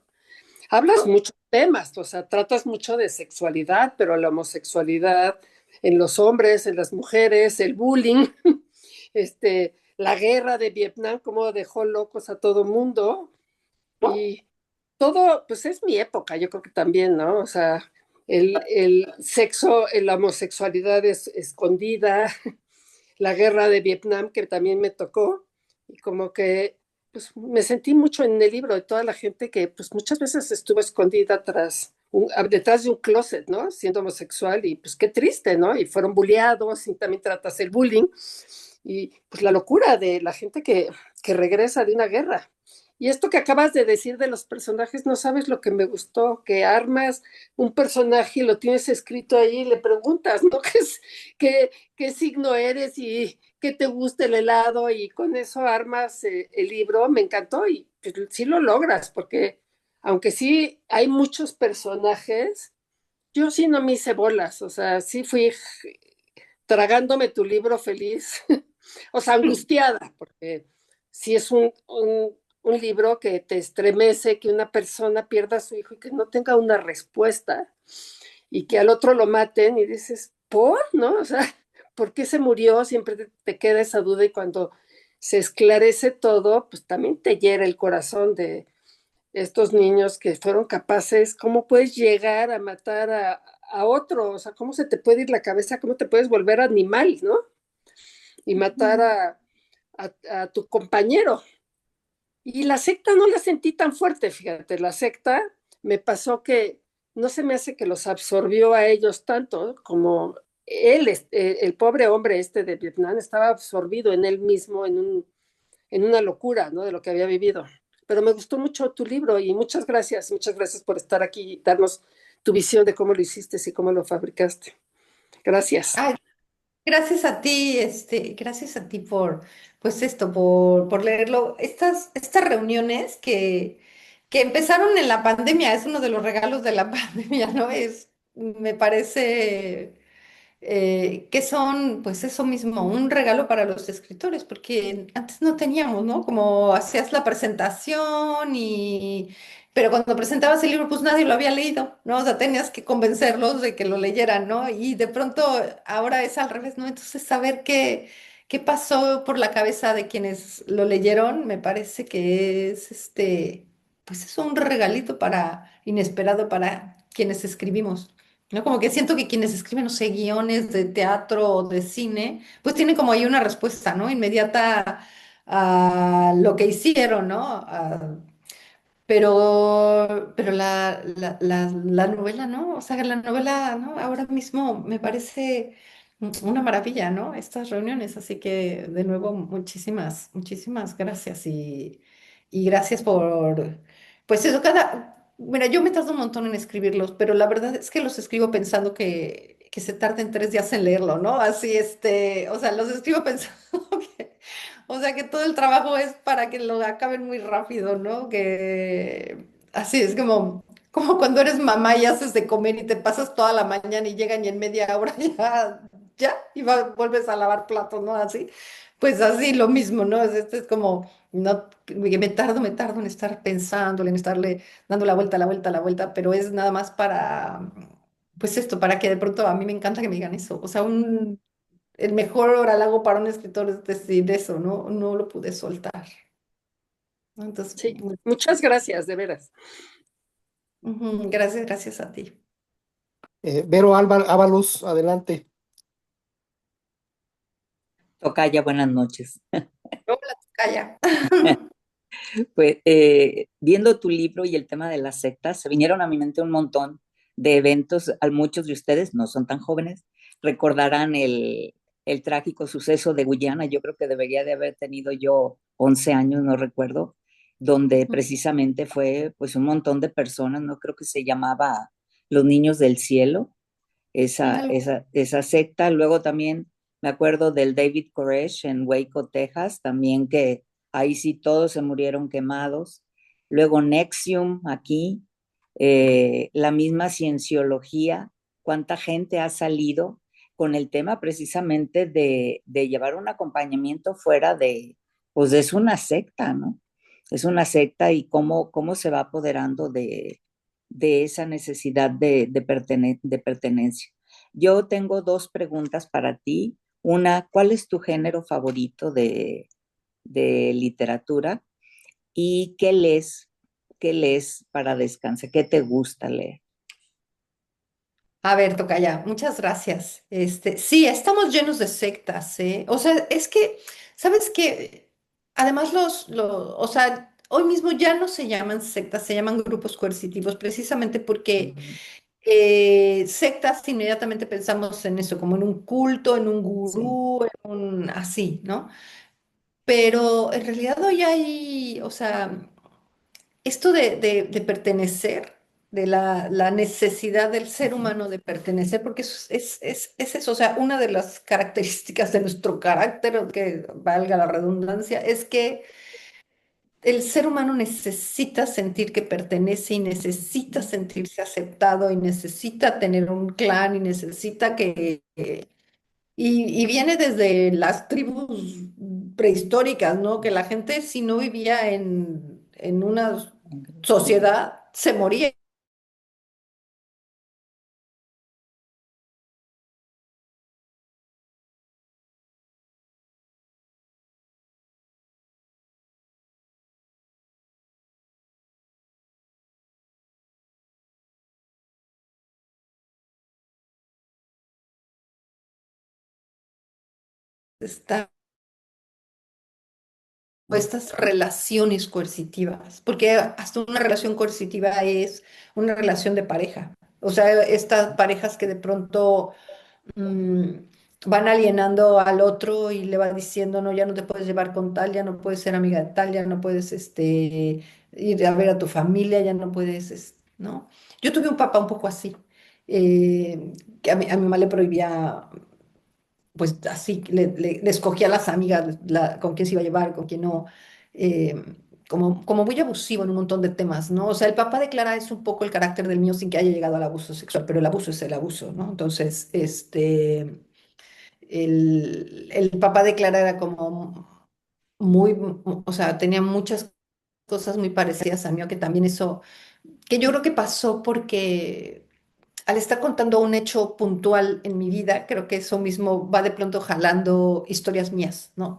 Hablas muchos temas, o sea, tratas mucho de sexualidad, pero la homosexualidad en los hombres, en las mujeres, el bullying, la guerra de Vietnam, cómo dejó locos a todo mundo. Y todo, pues es mi época, yo creo que también, ¿no? O sea, el sexo, la homosexualidad es escondida, la guerra de Vietnam que también me tocó, y como que pues me sentí mucho en el libro de toda la gente que pues muchas veces estuvo escondida detrás de un closet, ¿no? Siendo homosexual y pues qué triste, ¿no? Y fueron bulleados y también tratas el bullying y pues la locura de la gente que regresa de una guerra. Y esto que acabas de decir de los personajes, no sabes lo que me gustó, que armas un personaje y lo tienes escrito ahí y le preguntas, ¿no? ¿Qué signo eres y qué te gusta el helado? Y con eso armas el libro, me encantó y pues, sí lo logras, porque aunque sí hay muchos personajes, yo sí no me hice bolas, o sea, sí fui tragándome tu libro feliz, o sea, angustiada, porque sí es un libro que te estremece que una persona pierda a su hijo y que no tenga una respuesta y que al otro lo maten y dices, ¿por? ¿No? O sea, ¿por qué se murió? Siempre te queda esa duda y cuando se esclarece todo, pues también te hiera el corazón de estos niños que fueron capaces, ¿cómo puedes llegar a matar a otro? O sea, ¿cómo se te puede ir la cabeza? ¿Cómo te puedes volver animal, ¿no? Y matar a tu compañero. Y la secta no la sentí tan fuerte, fíjate, la secta me pasó que no se me hace que los absorbió a ellos tanto como él, el pobre hombre este de Vietnam, estaba absorbido en él mismo, en una locura, ¿no? De lo que había vivido. Pero me gustó mucho tu libro y muchas gracias por estar aquí y darnos tu visión de cómo lo hiciste y cómo lo fabricaste. Gracias. Ay, gracias a ti, gracias a ti por, pues esto, por leerlo. Estas reuniones que empezaron en la pandemia, es uno de los regalos de la pandemia, ¿no? Me parece que son, pues eso mismo, un regalo para los escritores, porque antes no teníamos, ¿no? Como hacías la presentación y... Pero cuando presentabas el libro, pues nadie lo había leído, ¿no? O sea, tenías que convencerlos de que lo leyeran, ¿no? Y de pronto ahora es al revés, ¿no? Entonces, saber qué pasó por la cabeza de quienes lo leyeron, me parece que es pues es un regalito inesperado para quienes escribimos. ¿No? Como que siento que quienes escriben, no sé, guiones de teatro o de cine, pues tienen como ahí una respuesta, ¿no? Inmediata a lo que hicieron, ¿no? Pero la novela, ¿no? O sea, la novela, ¿no? Ahora mismo me parece una maravilla, ¿no? Estas reuniones. Así que, de nuevo, muchísimas gracias y gracias por, pues eso, mira, yo me tardo un montón en escribirlos, pero la verdad es que los escribo pensando que se tarden 3 días en leerlo, ¿no? Así, o sea, los escribo pensando que o sea que todo el trabajo es para que lo acaben muy rápido, ¿no? Que así es como cuando eres mamá y haces de comer y te pasas toda la mañana y llegan y en media hora ya, y vuelves a lavar platos, ¿no? Así, pues así lo mismo, ¿no? Es como, no, que me tardo en estar pensándole, en estarle dando la vuelta, pero es nada más para, pues esto, para que de pronto a mí me encanta que me digan eso, o sea, el mejor halago para un escritor es decir eso, ¿no? No lo pude soltar, ¿no? Entonces, Sí, muchas gracias, de veras. gracias a ti. Vero Ábalos, adelante. Tocaya, buenas noches. Hola, Calla. Pues viendo tu libro y el tema de las sectas, se vinieron a mi mente un montón de eventos. A muchos de ustedes, no son tan jóvenes, recordarán el trágico suceso de Guyana. Yo creo que debería de haber tenido yo 11 años, no recuerdo, donde precisamente fue pues un montón de personas, no creo que se llamaba Los Niños del Cielo, Algo. esa secta. Luego también me acuerdo del David Koresh en Waco, Texas, también que ahí sí todos se murieron quemados. Luego Nexium aquí, la misma cienciología, cuánta gente ha salido con el tema precisamente de llevar un acompañamiento fuera de, pues es una secta, ¿no? Es una secta y cómo se va apoderando de esa necesidad de pertenencia. Yo tengo dos preguntas para ti. Una, ¿cuál es tu género favorito de literatura? ¿Y qué lees? ¿Qué lees para descansar? ¿Qué te gusta leer? A ver, tocaya, muchas gracias. Sí, estamos llenos de sectas, ¿eh? O sea, es que, ¿sabes qué? Además, o sea, hoy mismo ya no se llaman sectas, se llaman grupos coercitivos, precisamente porque Ujú. sectas inmediatamente pensamos en eso, como en un culto, en un Sí. gurú, en un así, ¿no? Pero en realidad hoy hay, o sea, esto de pertenecer, de la necesidad del ser Ujú. humano de pertenecer, porque es eso, o sea, una de las características de nuestro carácter, que valga la redundancia, es que el ser humano necesita sentir que pertenece y necesita sentirse aceptado y necesita tener un clan y necesita y viene desde las tribus prehistóricas, ¿no? Que la gente si no vivía en una sociedad se moría. Está o estas relaciones coercitivas, porque hasta una relación coercitiva es una relación de pareja. O sea, estas parejas que de pronto mm, van alienando al otro y le van diciendo, no, ya no te puedes llevar con tal, ya no puedes ser amiga de tal, ya no puedes ir a ver a tu familia, ya no puedes, ¿no? Yo tuve un papá un poco así, que a mi mamá le prohibía pues así, le escogía a las amigas, con quién se iba a llevar, con quién no, eh, como muy abusivo en un montón de temas, ¿no? O sea, el papá de Clara es un poco el carácter del mío sin que haya llegado al abuso sexual, pero el abuso es el abuso, ¿no? Entonces, el papá de Clara era como muy, o sea, tenía muchas cosas muy parecidas a mí, que también eso, que yo creo que pasó porque al estar contando un hecho puntual en mi vida, creo que eso mismo va de pronto jalando historias mías, ¿no?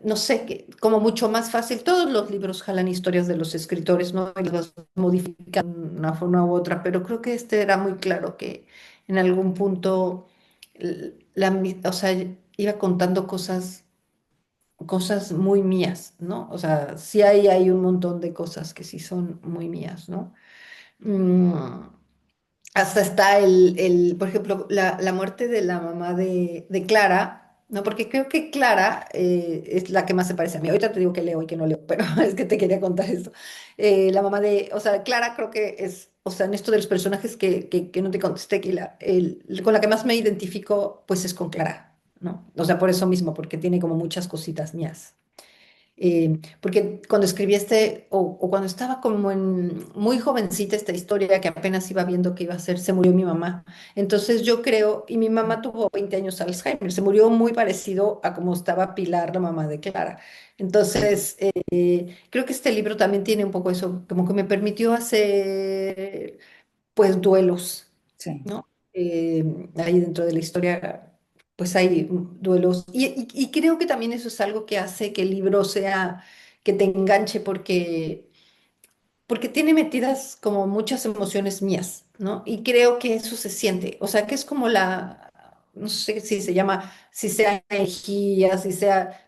No sé, que como mucho más fácil, todos los libros jalan historias de los escritores, ¿no? Y las modifican de una forma u otra, pero creo que este era muy claro que en algún punto, o sea, iba contando cosas muy mías, ¿no? O sea, sí hay un montón de cosas que sí son muy mías, ¿no? Mm, hasta está por ejemplo, la muerte de la mamá de Clara, ¿no? Porque creo que Clara es la que más se parece a mí. Ahorita te digo que leo y que no leo, pero es que te quería contar esto. La mamá o sea, Clara creo que es, o sea, en esto de los personajes que no te contesté, que con la que más me identifico, pues es con Clara, ¿no? O sea, por eso mismo, porque tiene como muchas cositas mías. Porque cuando escribí o cuando estaba como muy jovencita esta historia que apenas iba viendo que iba a ser, se murió mi mamá. Entonces yo creo, y mi mamá tuvo 20 años Alzheimer, se murió muy parecido a como estaba Pilar, la mamá de Clara. Entonces, creo que este libro también tiene un poco eso, como que me permitió hacer, pues, duelos, Sí. ¿no? Ahí dentro de la historia, pues hay duelos. Y creo que también eso es algo que hace que el libro sea, que te enganche porque tiene metidas como muchas emociones mías, ¿no? Y creo que eso se siente, o sea, que es como no sé si se llama, si sea energía, si sea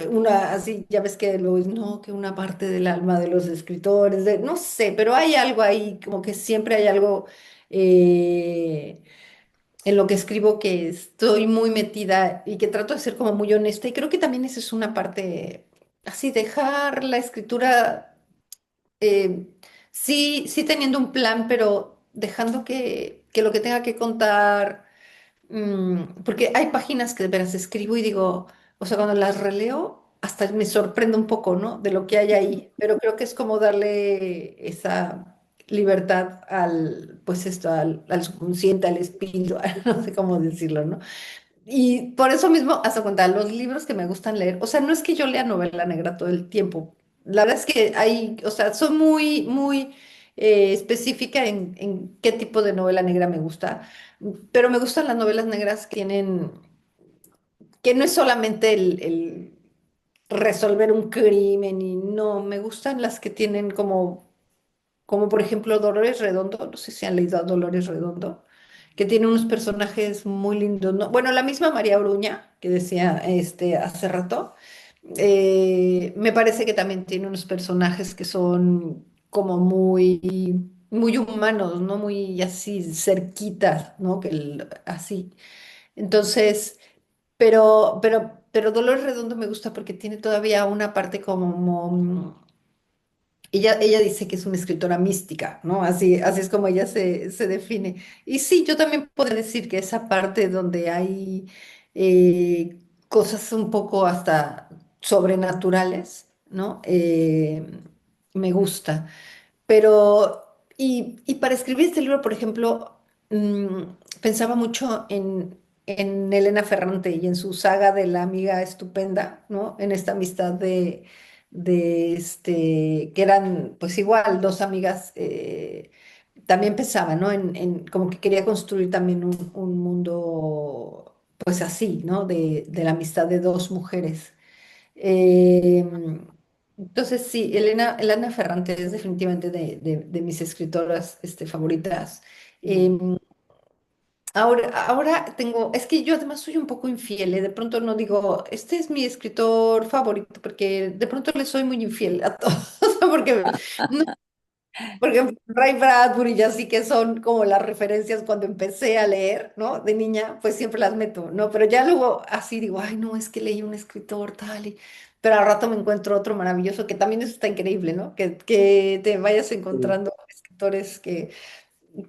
una, así, ya ves que no, que una parte del alma de los escritores, no sé, pero hay algo ahí, como que siempre hay algo eh, en lo que escribo que estoy muy metida y que trato de ser como muy honesta, y creo que también esa es una parte así dejar la escritura, eh, sí, sí teniendo un plan, pero dejando que lo que tenga que contar. Porque hay páginas que de veras escribo y digo, o sea, cuando las releo, hasta me sorprende un poco, ¿no? De lo que hay ahí, pero creo que es como darle esa libertad al, pues esto, al subconsciente, al espíritu, no sé cómo decirlo, ¿no? Y por eso mismo, hasta cuenta, los libros que me gustan leer, o sea, no es que yo lea novela negra todo el tiempo. La verdad es que hay, o sea, soy muy específica en qué tipo de novela negra me gusta, pero me gustan las novelas negras que tienen, que no es solamente el resolver un crimen y no, me gustan las que tienen como por ejemplo Dolores Redondo, no sé si han leído a Dolores Redondo, que tiene unos personajes muy lindos, ¿no? Bueno, la misma María Oruña, que decía hace rato, me parece que también tiene unos personajes que son como muy humanos, ¿no? Muy así cerquitas, ¿no? Así. Entonces, pero Dolores Redondo me gusta porque tiene todavía una parte como ella dice que es una escritora mística, ¿no? Así es como ella se define. Y sí, yo también podría decir que esa parte donde hay cosas un poco hasta sobrenaturales, ¿no? Me gusta. Y para escribir este libro, por ejemplo, mm, pensaba mucho en Elena Ferrante y en su saga de la amiga estupenda, ¿no? En esta amistad que eran pues igual dos amigas, también pensaba, ¿no? Como que quería construir también un mundo pues así, ¿no? De la amistad de dos mujeres. Em, entonces, sí, Elena Ferrante es definitivamente de mis escritoras favoritas. Em, ahora es que yo además soy un poco infiel, ¿eh? De pronto no digo, este es mi escritor favorito, porque de pronto le soy muy infiel a todos, porque no, porque Ray Bradbury ya sí que son como las referencias cuando empecé a leer, ¿no? De niña, pues siempre las meto, ¿no? Pero ya luego así digo, ay, no, es que leí un escritor tal y... Pero al rato me encuentro otro maravilloso, que también eso está increíble, ¿no? Que te vayas Sí. encontrando escritores que...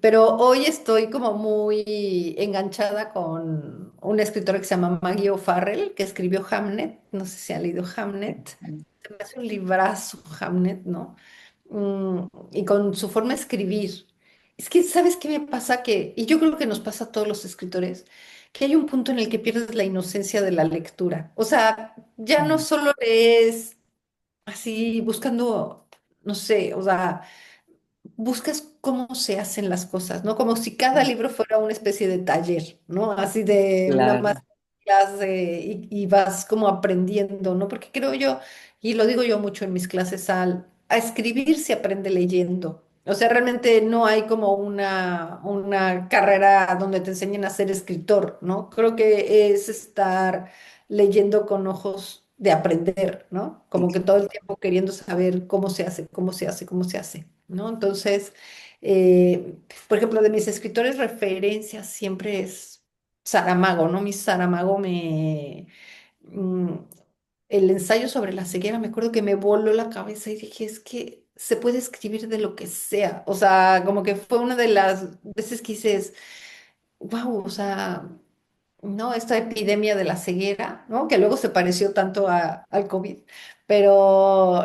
Pero hoy estoy como muy enganchada con una escritora que se llama Maggie O'Farrell, que escribió Hamnet. No sé si ha leído Hamnet. Se me hace un librazo Hamnet, ¿no? Y con su forma de escribir. Es que, ¿sabes qué me pasa? Y yo creo que nos pasa a todos los escritores, que hay un punto en el que pierdes la inocencia de la lectura. O sea, ya no Mm. solo lees así buscando, no sé, o sea, buscas cómo se hacen las cosas, ¿no? Como si cada libro fuera una especie de taller, ¿no? Así de una Claro, masterclass y vas como aprendiendo, ¿no? Porque creo yo, y lo digo yo mucho en mis clases, a escribir se aprende leyendo. O sea, realmente no hay como una carrera donde te enseñen a ser escritor, ¿no? Creo que es estar leyendo con ojos de aprender, ¿no? Como que todo el tiempo queriendo saber cómo se hace, cómo se hace, cómo se hace, ¿no? Entonces, eh, por ejemplo, de mis escritores referencias siempre es Saramago, ¿no? Mi Saramago mm, el ensayo sobre la ceguera, me acuerdo que me voló la cabeza y dije, es que se puede escribir de lo que sea. O sea, como que fue una de las veces que dices, wow, o sea, ¿no? Esta epidemia de la ceguera, ¿no? Que luego se pareció tanto al COVID, pero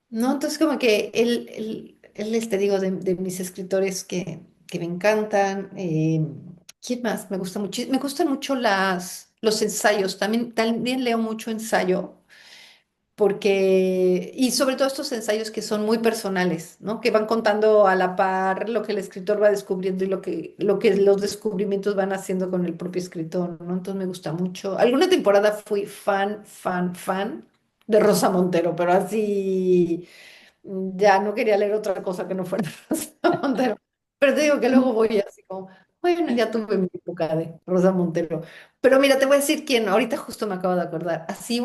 no, entonces como que él te digo, de mis escritores que me encantan. ¿Quién más? Me gusta mucho, me gustan mucho los ensayos, también leo mucho ensayo y sobre todo estos ensayos que son muy personales, ¿no? Que van contando a la par lo que el escritor va descubriendo y lo que los descubrimientos van haciendo con el propio escritor, ¿no? Entonces me gusta mucho. Alguna temporada fui fan de Rosa Montero, pero así ya no quería leer otra cosa que no fuera Rosa Montero. Pero te digo que luego voy así como, bueno, ya tuve mi época de Rosa Montero. Pero mira, te voy a decir quién, ahorita justo me acabo de acordar, así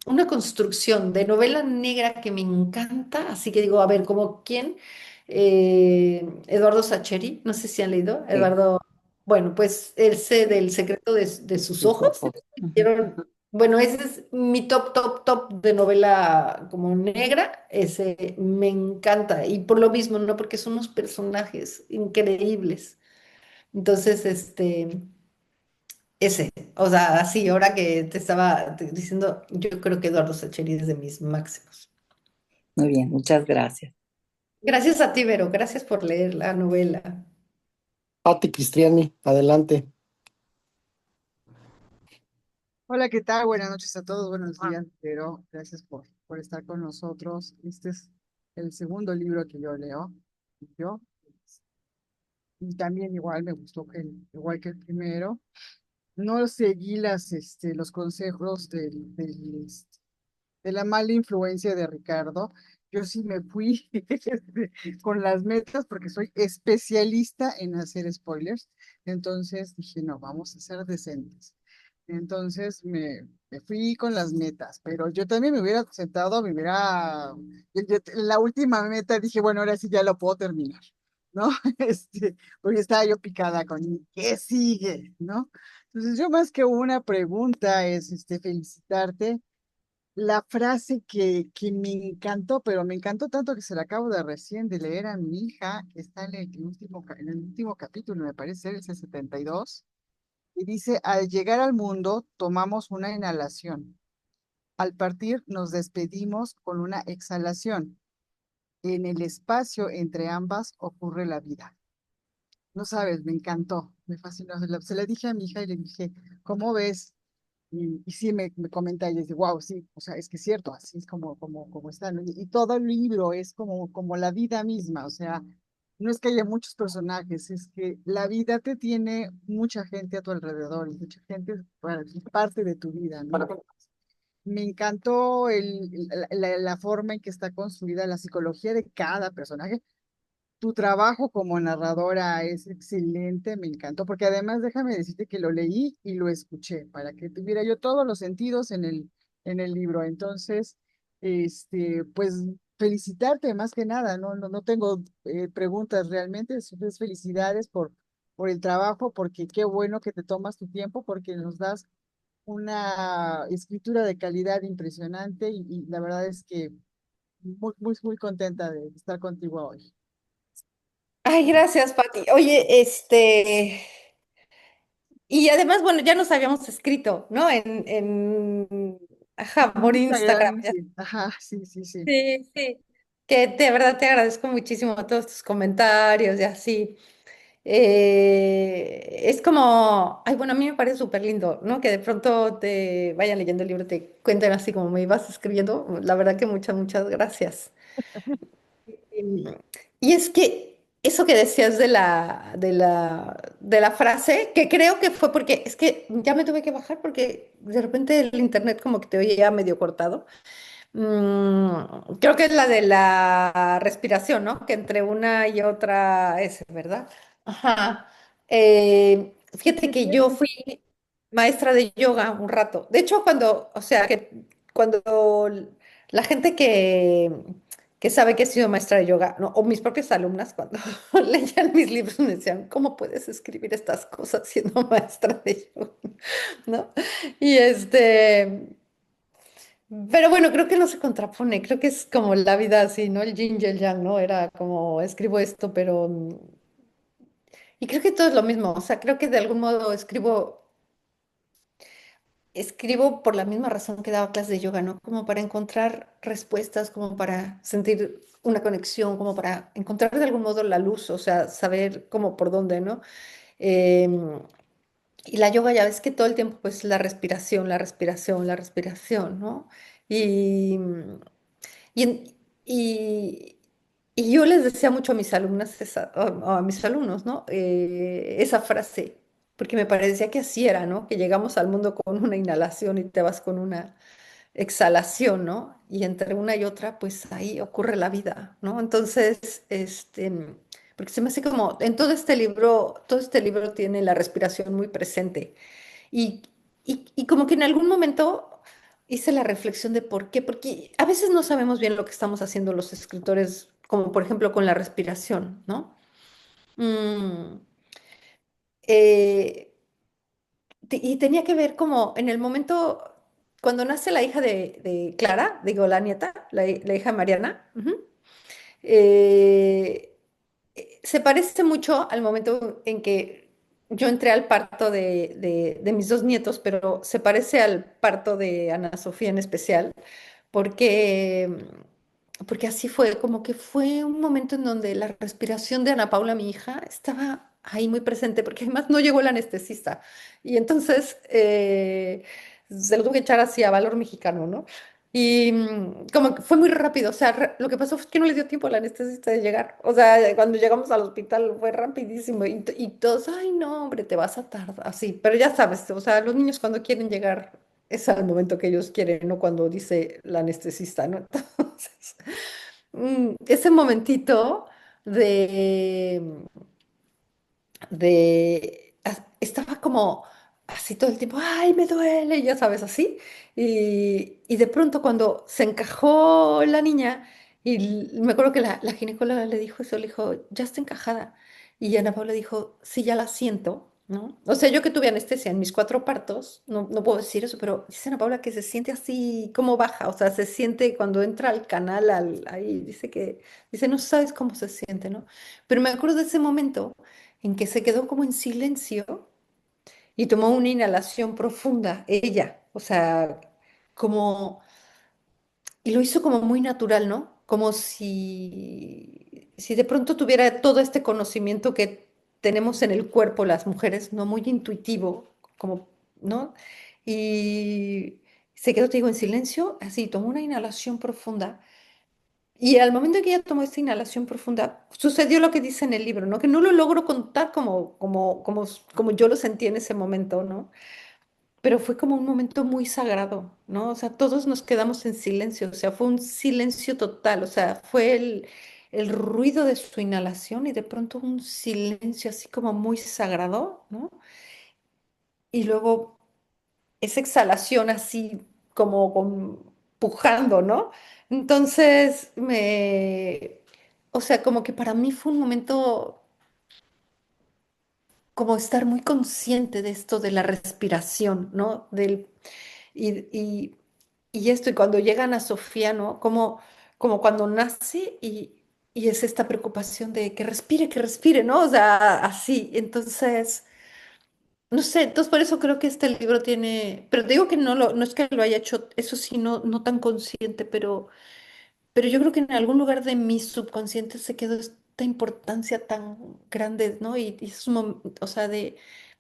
una construcción de novela negra que me encanta, así que digo, a ver, ¿como quién? Eduardo Sacheri, no sé si han leído, sí. Eduardo, bueno, pues del secreto de sus Sus ojos, ojos. Ujú. hicieron Bueno, ese es mi top, top, top de novela como negra. Ese me encanta. Y por lo mismo, ¿no? Porque son unos personajes increíbles. Entonces, ese, o sea, así, ahora que te estaba diciendo, yo creo que Eduardo Sacheri es de mis máximos. Muy bien, muchas gracias. Gracias a ti, Vero, gracias por leer la novela. Pati Cristiani, adelante. Hola, ¿qué tal? Buenas noches a todos, buenos días, pero gracias por estar con nosotros. Este es el segundo libro que yo leo. Yo, y también igual me gustó igual que el primero. No seguí los consejos de la mala influencia de Ricardo. Yo sí me fui con las metas porque soy especialista en hacer spoilers. Entonces dije, no, vamos a ser decentes. Entonces me fui con las metas, pero yo también me hubiera sentado, la última meta dije, bueno, ahora sí ya lo puedo terminar, ¿no? Porque estaba yo picada con, ¿qué sigue? ¿No? Entonces yo más que una pregunta es, felicitarte. La frase que me encantó, pero me encantó tanto que se la acabo de recién de leer a mi hija, que está en el último, en el último capítulo, me parece, el 72 y dice, al llegar al mundo tomamos una inhalación. Al partir nos despedimos con una exhalación. En el espacio entre ambas ocurre la vida. No sabes, me encantó, me fascinó. Se la dije a mi hija y le dije, ¿cómo ves? Y sí, me comenta y dice, wow, sí, o sea, es que es cierto, así es como está, ¿no? Y todo el libro es como la vida misma, o sea, no es que haya muchos personajes, es que la vida te tiene mucha gente a tu alrededor, y mucha gente para parte de tu vida, ¿no? Me encantó la forma en que está construida la psicología de cada personaje. Tu trabajo como narradora es excelente, me encantó, porque además déjame decirte que lo leí y lo escuché para que tuviera yo todos los sentidos en el libro. Entonces, pues felicitarte más que nada, no tengo preguntas realmente, es felicidades por el trabajo, porque qué bueno que te tomas tu tiempo, porque nos das una escritura de calidad impresionante y la verdad es que muy, muy, muy contenta de estar contigo hoy. Ay, gracias, Pati. Oye, y además, bueno, ya nos habíamos escrito, ¿no? Ajá, por Instagram. Instagram, sí. Ajá, sí, sí, sí. Sí, sí. Que de verdad te agradezco muchísimo todos tus comentarios y así. Es como, ay, bueno, a mí me parece súper lindo, ¿no? Que de pronto te vayan leyendo el libro, te cuenten así como me ibas escribiendo. La verdad que muchas, muchas gracias. Y y es que eso que decías de la frase, que creo que fue porque, es que ya me tuve que bajar porque de repente el internet como que te oía medio cortado. Creo que es la de la respiración, ¿no? Que entre una y otra es, ¿verdad? Ajá. Fíjate que yo fui maestra de yoga un rato. De hecho, o sea, que cuando la gente que sabe que he sido maestra de yoga, ¿no? O mis propias alumnas, cuando leían mis libros, me decían, ¿cómo puedes escribir estas cosas siendo maestra de yoga? ¿No? Y pero bueno, creo que no se contrapone, creo que es como la vida así, ¿no? El yin y el yang, ¿no? Era como escribo esto, pero... Y creo que todo es lo mismo, o sea, creo que de algún modo escribo por la misma razón que daba clases de yoga, ¿no? Como para encontrar respuestas, como para sentir una conexión, como para encontrar de algún modo la luz, o sea, saber cómo por dónde, ¿no? Em, y la yoga ya ves que todo el tiempo pues la respiración, la respiración, la respiración, ¿no? Y, Y, en- y, y yo les decía mucho a mis alumnas, o a mis alumnos, ¿no? Esa frase, porque me parecía que así era, ¿no? Que llegamos al mundo con una inhalación y te vas con una exhalación, ¿no? Y entre una y otra, pues ahí ocurre la vida, ¿no? Entonces, porque se me hace como, en todo este libro tiene la respiración muy presente. Y, y como que en algún momento hice la reflexión de por qué, porque a veces no sabemos bien lo que estamos haciendo los escritores, como por ejemplo con la respiración, ¿no? Mm, eh, y tenía que ver como en el momento, cuando nace la hija de Clara, digo, la nieta, la hija Mariana, eh, se parece mucho al momento en que yo entré al parto de mis dos nietos, pero se parece al parto de Ana Sofía en especial, porque, porque así fue, como que fue un momento en donde la respiración de Ana Paula, mi hija, estaba ahí muy presente, porque además no llegó el anestesista. Y entonces se lo tuve que echar así a valor mexicano, ¿no? Y como que fue muy rápido, o sea, lo que pasó fue que no le dio tiempo al anestesista de llegar. O sea, cuando llegamos al hospital fue rapidísimo y todos, ay, no, hombre, te vas a tardar, así. Pero ya sabes, o sea, los niños cuando quieren llegar es al momento que ellos quieren, no cuando dice la anestesista, ¿no? Entonces, ese momentito de, estaba como así todo el tiempo, ay, me duele, ya sabes, así. Y de pronto cuando se encajó la niña, me acuerdo que la ginecóloga le dijo eso, le dijo, ya está encajada. Y Ana Paula dijo, sí, ya la siento, ¿no? O sea, yo que tuve anestesia en mis cuatro partos, no puedo decir eso, pero dice Ana Paula que se siente así como baja, o sea, se siente cuando entra al canal, ahí, dice, no sabes cómo se siente, ¿no? Pero me acuerdo de ese momento en que se quedó como en silencio y tomó una inhalación profunda, ella, o sea, como, y lo hizo como muy natural, ¿no? Como si de pronto tuviera todo este conocimiento que tenemos en el cuerpo las mujeres, ¿no? Muy intuitivo, como, ¿no? Y se quedó, te digo, en silencio, así, tomó una inhalación profunda. Y al momento en que ella tomó esta inhalación profunda, sucedió lo que dice en el libro, ¿no? Que no lo logro contar como yo lo sentí en ese momento, ¿no? Pero fue como un momento muy sagrado, ¿no? O sea, todos nos quedamos en silencio, o sea, fue un silencio total, o sea, fue el ruido de su inhalación y de pronto un silencio así como muy sagrado, ¿no? Y luego esa exhalación así pujando, ¿no? Entonces, o sea, como que para mí fue un momento como estar muy consciente de esto de la respiración, ¿no? Y, y, y esto, y cuando llegan a Sofía, ¿no? Como cuando nace y es esta preocupación de que respire, ¿no? O sea, así. Entonces, no sé, entonces por eso creo que este libro tiene, pero te digo que no es que lo haya hecho, eso sí, no tan consciente, pero yo creo que en algún lugar de mi subconsciente se quedó esta importancia tan grande, ¿no? Y es un o sea, de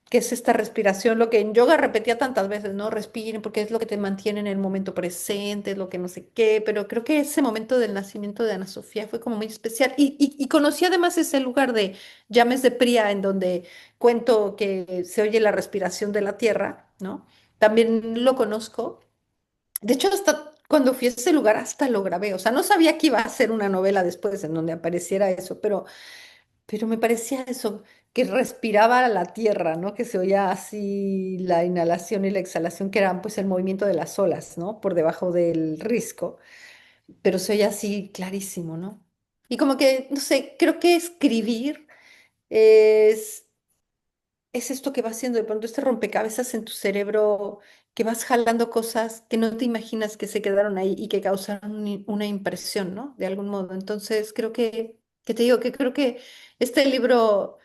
que es esta respiración, lo que en yoga repetía tantas veces, ¿no? Respiren, porque es lo que te mantiene en el momento presente, es lo que no sé qué, pero creo que ese momento del nacimiento de Ana Sofía fue como muy especial. Y conocí además ese lugar de Llames de Pría, en donde cuento que se oye la respiración de la tierra, ¿no? También lo conozco. De hecho, hasta cuando fui a ese lugar, hasta lo grabé. O sea, no sabía que iba a ser una novela después en donde apareciera eso, pero me parecía eso, que respiraba la tierra, ¿no? Que se oía así la inhalación y la exhalación, que eran pues el movimiento de las olas, ¿no? Por debajo del risco, pero se oía así clarísimo, ¿no? Y como que, no sé, creo que escribir es es esto que va haciendo de pronto este rompecabezas en tu cerebro, que vas jalando cosas que no te imaginas que se quedaron ahí y que causaron una impresión, ¿no? De algún modo. Entonces, que te digo que creo que este libro,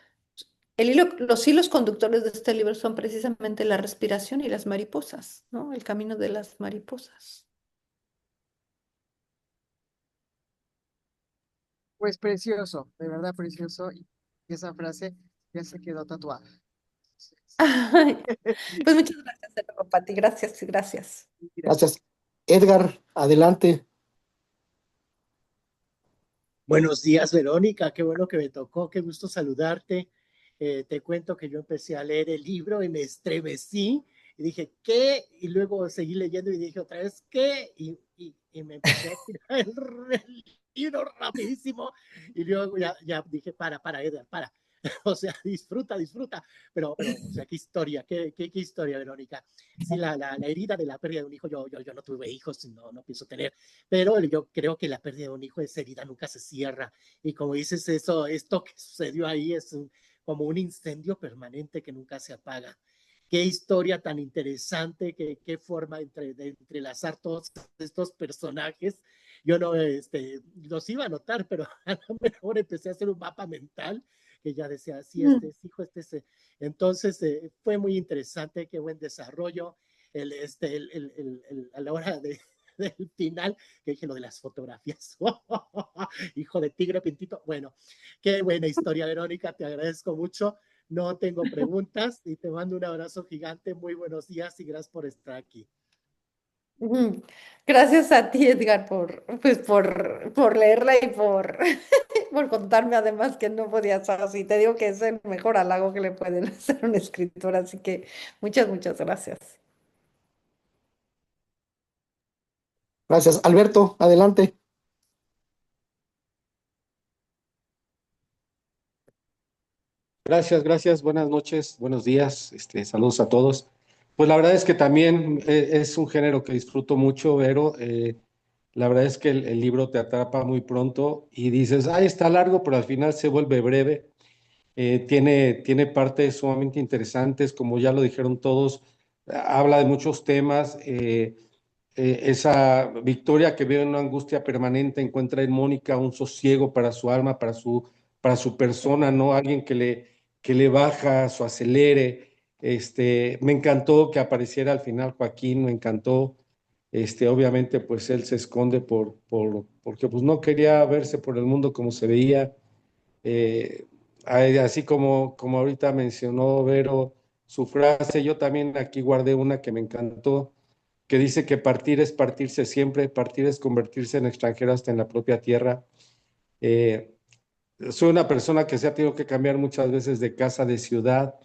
los hilos conductores de este libro son precisamente la respiración y las mariposas, ¿no? El camino de las mariposas. Pues precioso, de verdad precioso. Y esa frase ya se quedó tatuada. Ay, pues muchas gracias, Pati. Gracias, gracias. Gracias. Edgar, adelante. Buenos días, Verónica. Qué bueno que me tocó. Qué gusto saludarte. Te cuento que yo empecé a leer el libro y me estremecí y dije, ¿qué? Y luego seguí leyendo y dije otra vez, ¿qué? Y me empecé a tirar el libro rapidísimo y luego ya dije, para, Edgar, para. O sea, disfruta. Pero, o sea, qué historia, qué historia, Verónica. Sí, la herida de la pérdida de un hijo, yo no tuve hijos, no pienso tener, pero yo creo que la pérdida de un hijo, esa herida nunca se cierra. Y como dices, esto que sucedió ahí es como un incendio permanente que nunca se apaga. qué historia tan interesante, qué forma de entrelazar todos estos personajes. Yo no los iba a notar, pero a lo mejor empecé a hacer un mapa mental que ya decía, sí, este Mm. es hijo, este es. Entonces, fue muy interesante, qué buen desarrollo. A la hora del final, que dije lo de las fotografías. Hijo de tigre pintito. Bueno, qué buena historia, Verónica, te agradezco mucho. No tengo preguntas y te mando un abrazo gigante. Muy buenos días y gracias por estar aquí. Ujú. Gracias a ti, Edgar, pues por leerla y por contarme además que no podía estar así. Te digo que es el mejor halago que le pueden hacer a un escritor, así que muchas gracias. Gracias. Alberto, adelante. Gracias, gracias. Buenas noches, buenos días. Saludos a todos. Pues la verdad es que también es un género que disfruto mucho, pero la verdad es que el libro te atrapa muy pronto y dices, ay, está largo, pero al final se vuelve breve. Tiene partes sumamente interesantes, como ya lo dijeron todos, habla de muchos temas. Esa Victoria que vive en una angustia permanente encuentra en Mónica un sosiego para su alma, para su persona, ¿no? Alguien que le baja su acelere. Me encantó que apareciera al final Joaquín, me encantó. Obviamente, pues él se esconde porque pues no quería verse por el mundo como se veía. Eh, Así como ahorita mencionó Vero su frase, yo también aquí guardé una que me encantó, que dice que partir es partirse siempre, partir es convertirse en extranjero hasta en la propia tierra. Eh, Soy una persona que se ha tenido que cambiar muchas veces de casa, de ciudad,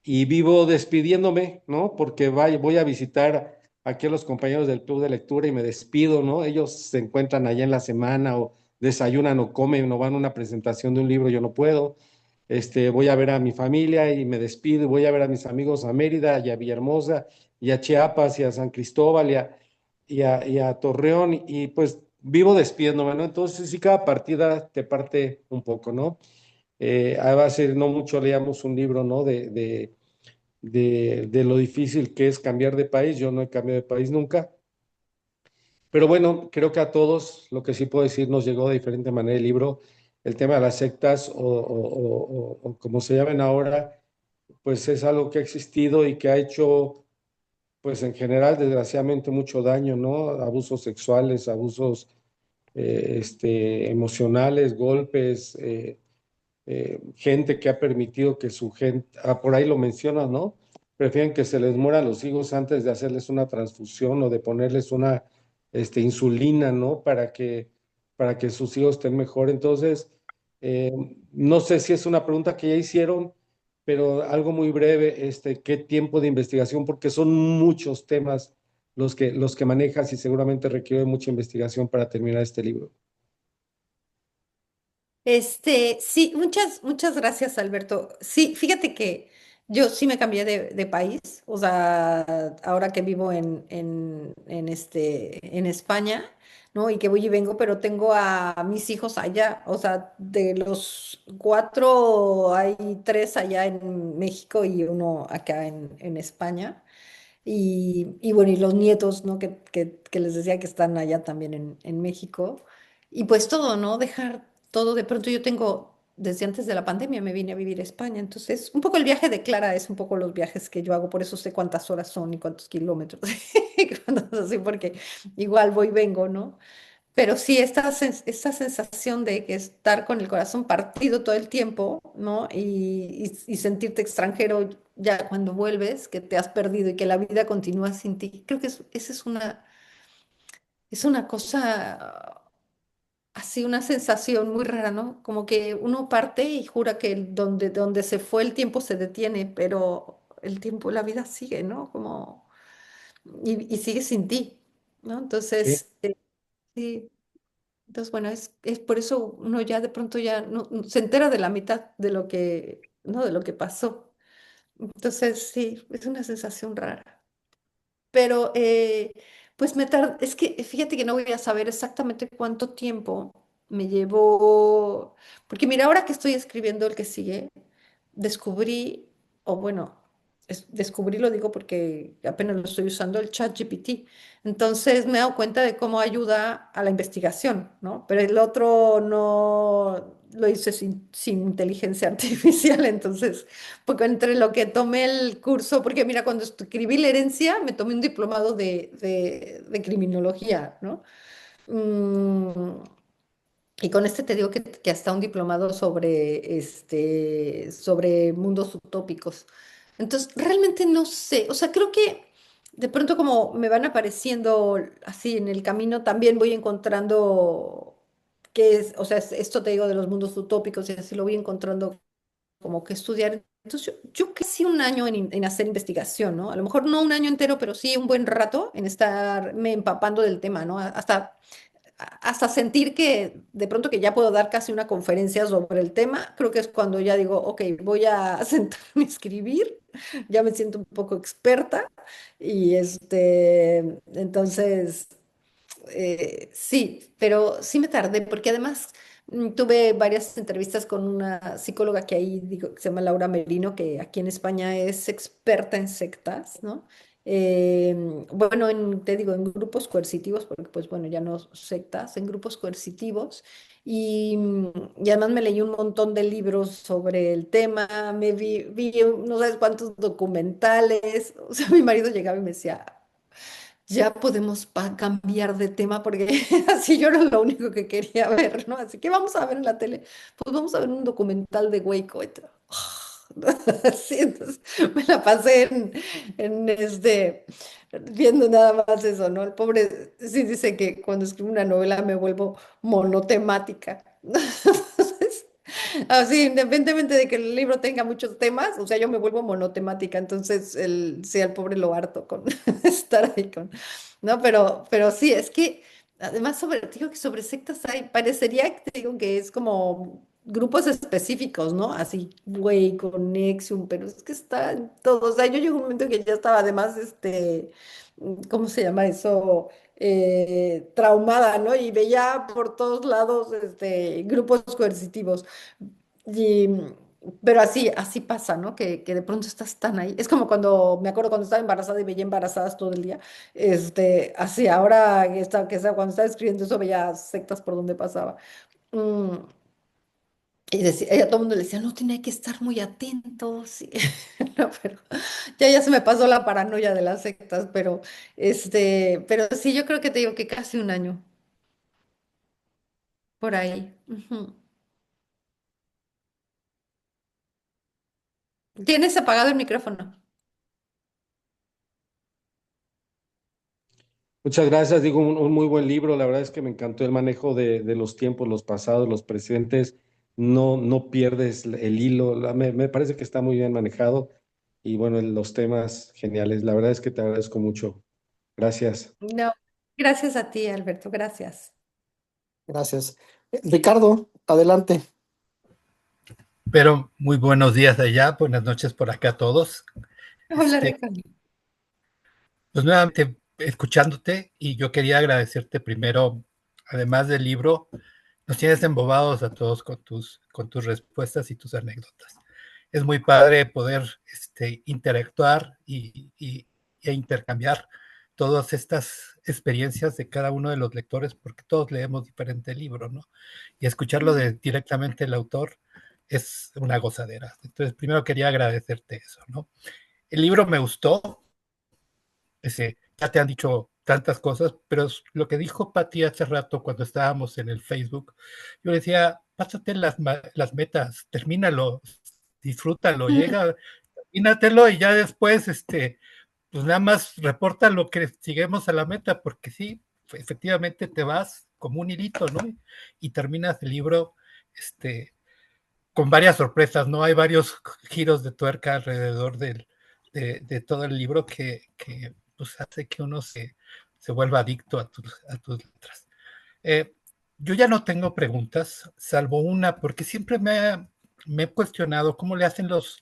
y vivo despidiéndome, ¿no? Porque voy a visitar aquí a los compañeros del club de lectura y me despido, ¿no? Ellos se encuentran allá en la semana o desayunan o comen o van a una presentación de un libro, yo no puedo. Voy a ver a mi familia y me despido, voy a ver a mis amigos a Mérida y a Villahermosa y a Chiapas y a San Cristóbal y a Torreón y pues vivo despidiéndome, ¿no? Entonces sí, cada partida te parte un poco, ¿no? A base no mucho leíamos un libro, ¿no? De lo difícil que es cambiar de país. Yo no he cambiado de país nunca, pero bueno, creo que a todos, lo que sí puedo decir, nos llegó de diferente manera el libro. El tema de las sectas o como se llaman ahora, pues es algo que ha existido y que ha hecho, pues en general, desgraciadamente, mucho daño, ¿no? Abusos sexuales, abusos emocionales, golpes, gente que ha permitido que su gente, por ahí lo mencionas, ¿no? Prefieren que se les mueran los hijos antes de hacerles una transfusión o de ponerles una insulina, ¿no? Para que sus hijos estén mejor. Entonces, eh, no sé si es una pregunta que ya hicieron, pero algo muy breve, ¿qué tiempo de investigación? Porque son muchos temas los que manejas y seguramente requiere mucha investigación para terminar este libro. Sí, muchas gracias, Alberto. Sí, fíjate que yo sí me cambié de país, o sea, ahora que vivo en España, ¿no? Y que voy y vengo, pero tengo a mis hijos allá, o sea, de los cuatro hay tres allá en México y uno acá en España. Y bueno, y los nietos, ¿no? Que les decía que están allá también en México. Y pues todo, ¿no? Dejar todo. De pronto yo tengo, desde antes de la pandemia me vine a vivir a España. Entonces, un poco el viaje de Clara es un poco los viajes que yo hago. Por eso sé cuántas horas son y cuántos kilómetros. Y cuántos así, porque igual voy y vengo, ¿no? Pero sí, esta sensación de que estar con el corazón partido todo el tiempo, ¿no? Y sentirte extranjero ya cuando vuelves, que te has perdido y que la vida continúa sin ti. Creo que esa es una cosa así, una sensación muy rara, ¿no? Como que uno parte y jura que donde se fue el tiempo se detiene, pero el tiempo, la vida sigue, ¿no? Como, y sigue sin ti, ¿no? Sí. Entonces, sí. Entonces, bueno, es por eso uno ya de pronto ya no se entera de la mitad de lo que, ¿no? De lo que pasó. Entonces, sí, es una sensación rara. Pero, pues es que fíjate que no voy a saber exactamente cuánto tiempo me llevó, porque mira, ahora que estoy escribiendo el que sigue, descubrí, o bueno, descubrí, lo digo porque apenas lo estoy usando, el ChatGPT. Entonces me he dado cuenta de cómo ayuda a la investigación, ¿no? Pero el otro no lo hice sin inteligencia artificial, entonces, porque entre lo que tomé el curso, porque mira, cuando escribí La herencia, me tomé un diplomado de criminología, ¿no? Mm, y con este te digo que hasta un diplomado sobre mundos utópicos. Entonces, realmente no sé, o sea, creo que de pronto como me van apareciendo así en el camino, también voy encontrando qué es, o sea, esto te digo de los mundos utópicos y así lo voy encontrando como que estudiar. Entonces, yo casi un año en hacer investigación, ¿no? A lo mejor no un año entero, pero sí un buen rato en estarme empapando del tema, ¿no? Hasta sentir que de pronto que ya puedo dar casi una conferencia sobre el tema, creo que es cuando ya digo, ok, voy a sentarme a escribir, ya me siento un poco experta y entonces, sí, pero sí me tardé porque además tuve varias entrevistas con una psicóloga que ahí digo, que se llama Laura Merino, que aquí en España es experta en sectas, ¿no? Bueno, te digo, en grupos coercitivos, porque pues bueno, ya no sectas, en grupos coercitivos. Y además me leí un montón de libros sobre el tema, vi no sabes cuántos documentales. O sea, mi marido llegaba y me decía, ya podemos cambiar de tema porque así yo era lo único que quería ver, ¿no? Así que vamos a ver en la tele, pues vamos a ver un documental de Waco. Sí, entonces me la pasé viendo nada más eso, ¿no? El pobre sí dice que cuando escribo una novela me vuelvo monotemática. Entonces, así, independientemente de que el libro tenga muchos temas, o sea, yo me vuelvo monotemática, entonces sí, al pobre lo harto con estar ahí con, ¿no? Pero sí, es que además digo que sobre sectas hay, parecería que te digo que es como grupos específicos, ¿no? Así, güey, con Nexium, pero es que está en todo, o sea, yo llego a un momento que ya estaba además, ¿cómo se llama eso? Traumada, ¿no? Y veía por todos lados, grupos coercitivos. Y, pero así pasa, ¿no? Que de pronto estás tan ahí. Es como cuando, me acuerdo cuando estaba embarazada y veía embarazadas todo el día. Así, ahora cuando estaba escribiendo eso veía sectas por donde pasaba. Mm, y decía, ella, todo el mundo le decía, no, tiene que estar muy atento, sí. No, pero ya se me pasó la paranoia de las sectas, pero sí, yo creo que te digo que casi un año por ahí. Ujú. Tienes apagado el micrófono. Muchas gracias, digo, un muy buen libro. La verdad es que me encantó el manejo de los tiempos, los pasados, los presentes. No pierdes el hilo. Me parece que está muy bien manejado. Y bueno, los temas geniales. La verdad es que te agradezco mucho. Gracias. No, gracias a ti, Alberto, gracias. Gracias. Ricardo, adelante. Pero muy buenos días allá, buenas noches por acá a todos. Hola, Ricardo. Pues nuevamente escuchándote y yo quería agradecerte primero, además del libro, nos tienes embobados a todos con tus respuestas y tus anécdotas. Es muy padre poder interactuar e intercambiar todas estas experiencias de cada uno de los lectores, porque todos leemos diferente libro, ¿no? Y escucharlo directamente del autor es una gozadera. Entonces, primero quería agradecerte eso, ¿no? El libro me gustó, ya te han dicho tantas cosas, pero lo que dijo Pati hace rato cuando estábamos en el Facebook, yo le decía, pásate las metas, termínalo, disfrútalo, llega, termínatelo y ya después, pues nada más reporta lo que lleguemos a la meta, porque sí, efectivamente te vas como un hilito, ¿no? Y terminas el libro, con varias sorpresas, ¿no? Hay varios giros de tuerca alrededor de todo el libro que pues hace que uno se vuelva adicto a tus letras. Yo ya no tengo preguntas, salvo una, porque siempre me he cuestionado cómo le hacen los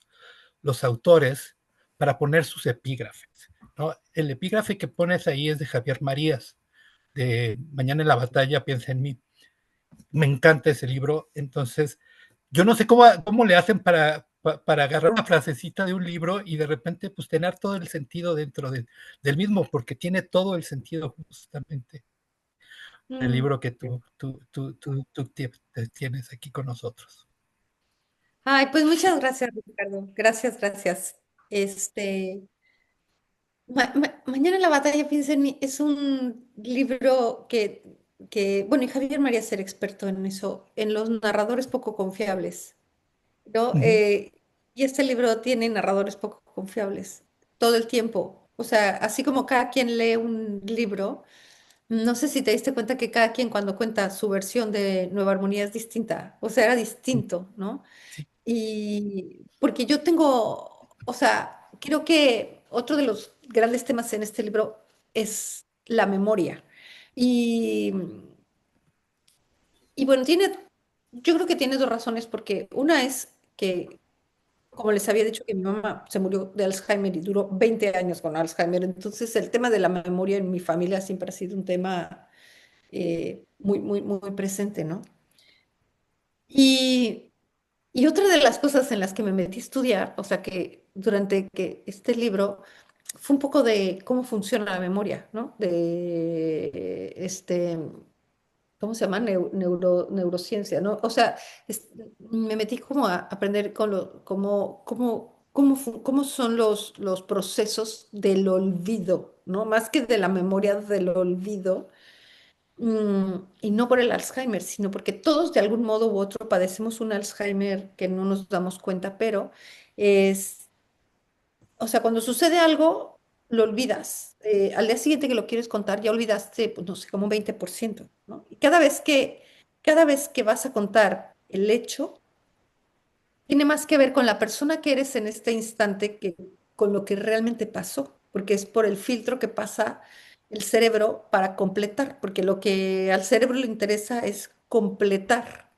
autores para poner sus epígrafes, ¿no? El epígrafe que pones ahí es de Javier Marías, de Mañana en la batalla, piensa en mí. Me encanta ese libro, entonces yo no sé cómo le hacen para agarrar una frasecita de un libro y de repente pues tener todo el sentido dentro del mismo, porque tiene todo el sentido justamente el Mm. libro que tienes aquí con nosotros. Ay, pues muchas gracias, Ricardo. Gracias, gracias. Este, Mañana la batalla piensa en mí es un libro bueno, y Javier María ser experto en eso, en los narradores poco confiables, ¿no? Ujú. Y este libro tiene narradores poco confiables todo el tiempo. O sea, así como cada quien lee un libro, no sé si te diste cuenta que cada quien cuando cuenta su versión de Nueva Armonía es distinta, o sea, era distinto, ¿no? Sí. Y porque yo tengo, o sea, creo que otro de los grandes temas en este libro es la memoria. Y, y bueno, yo creo que tiene dos razones, porque una es que, como les había dicho, que mi mamá se murió de Alzheimer y duró 20 años con Alzheimer, entonces el tema de la memoria en mi familia siempre ha sido un tema muy, muy, muy presente, ¿no? Y, y otra de las cosas en las que me metí a estudiar, o sea que durante que este libro fue un poco de cómo funciona la memoria, ¿no? ¿Cómo se llama? Neurociencia, ¿no? O sea, me metí como a aprender cómo son los procesos del olvido, ¿no? Más que de la memoria del olvido. Y no por el Alzheimer, sino porque todos de algún modo u otro padecemos un Alzheimer que no nos damos cuenta, pero es, o sea, cuando sucede algo, lo olvidas. Al día siguiente que lo quieres contar, ya olvidaste, pues no sé, como un 20%, ¿no? Y cada vez que vas a contar el hecho, tiene más que ver con la persona que eres en este instante que con lo que realmente pasó, porque es por el filtro que pasa el cerebro para completar, porque lo que al cerebro le interesa es completar,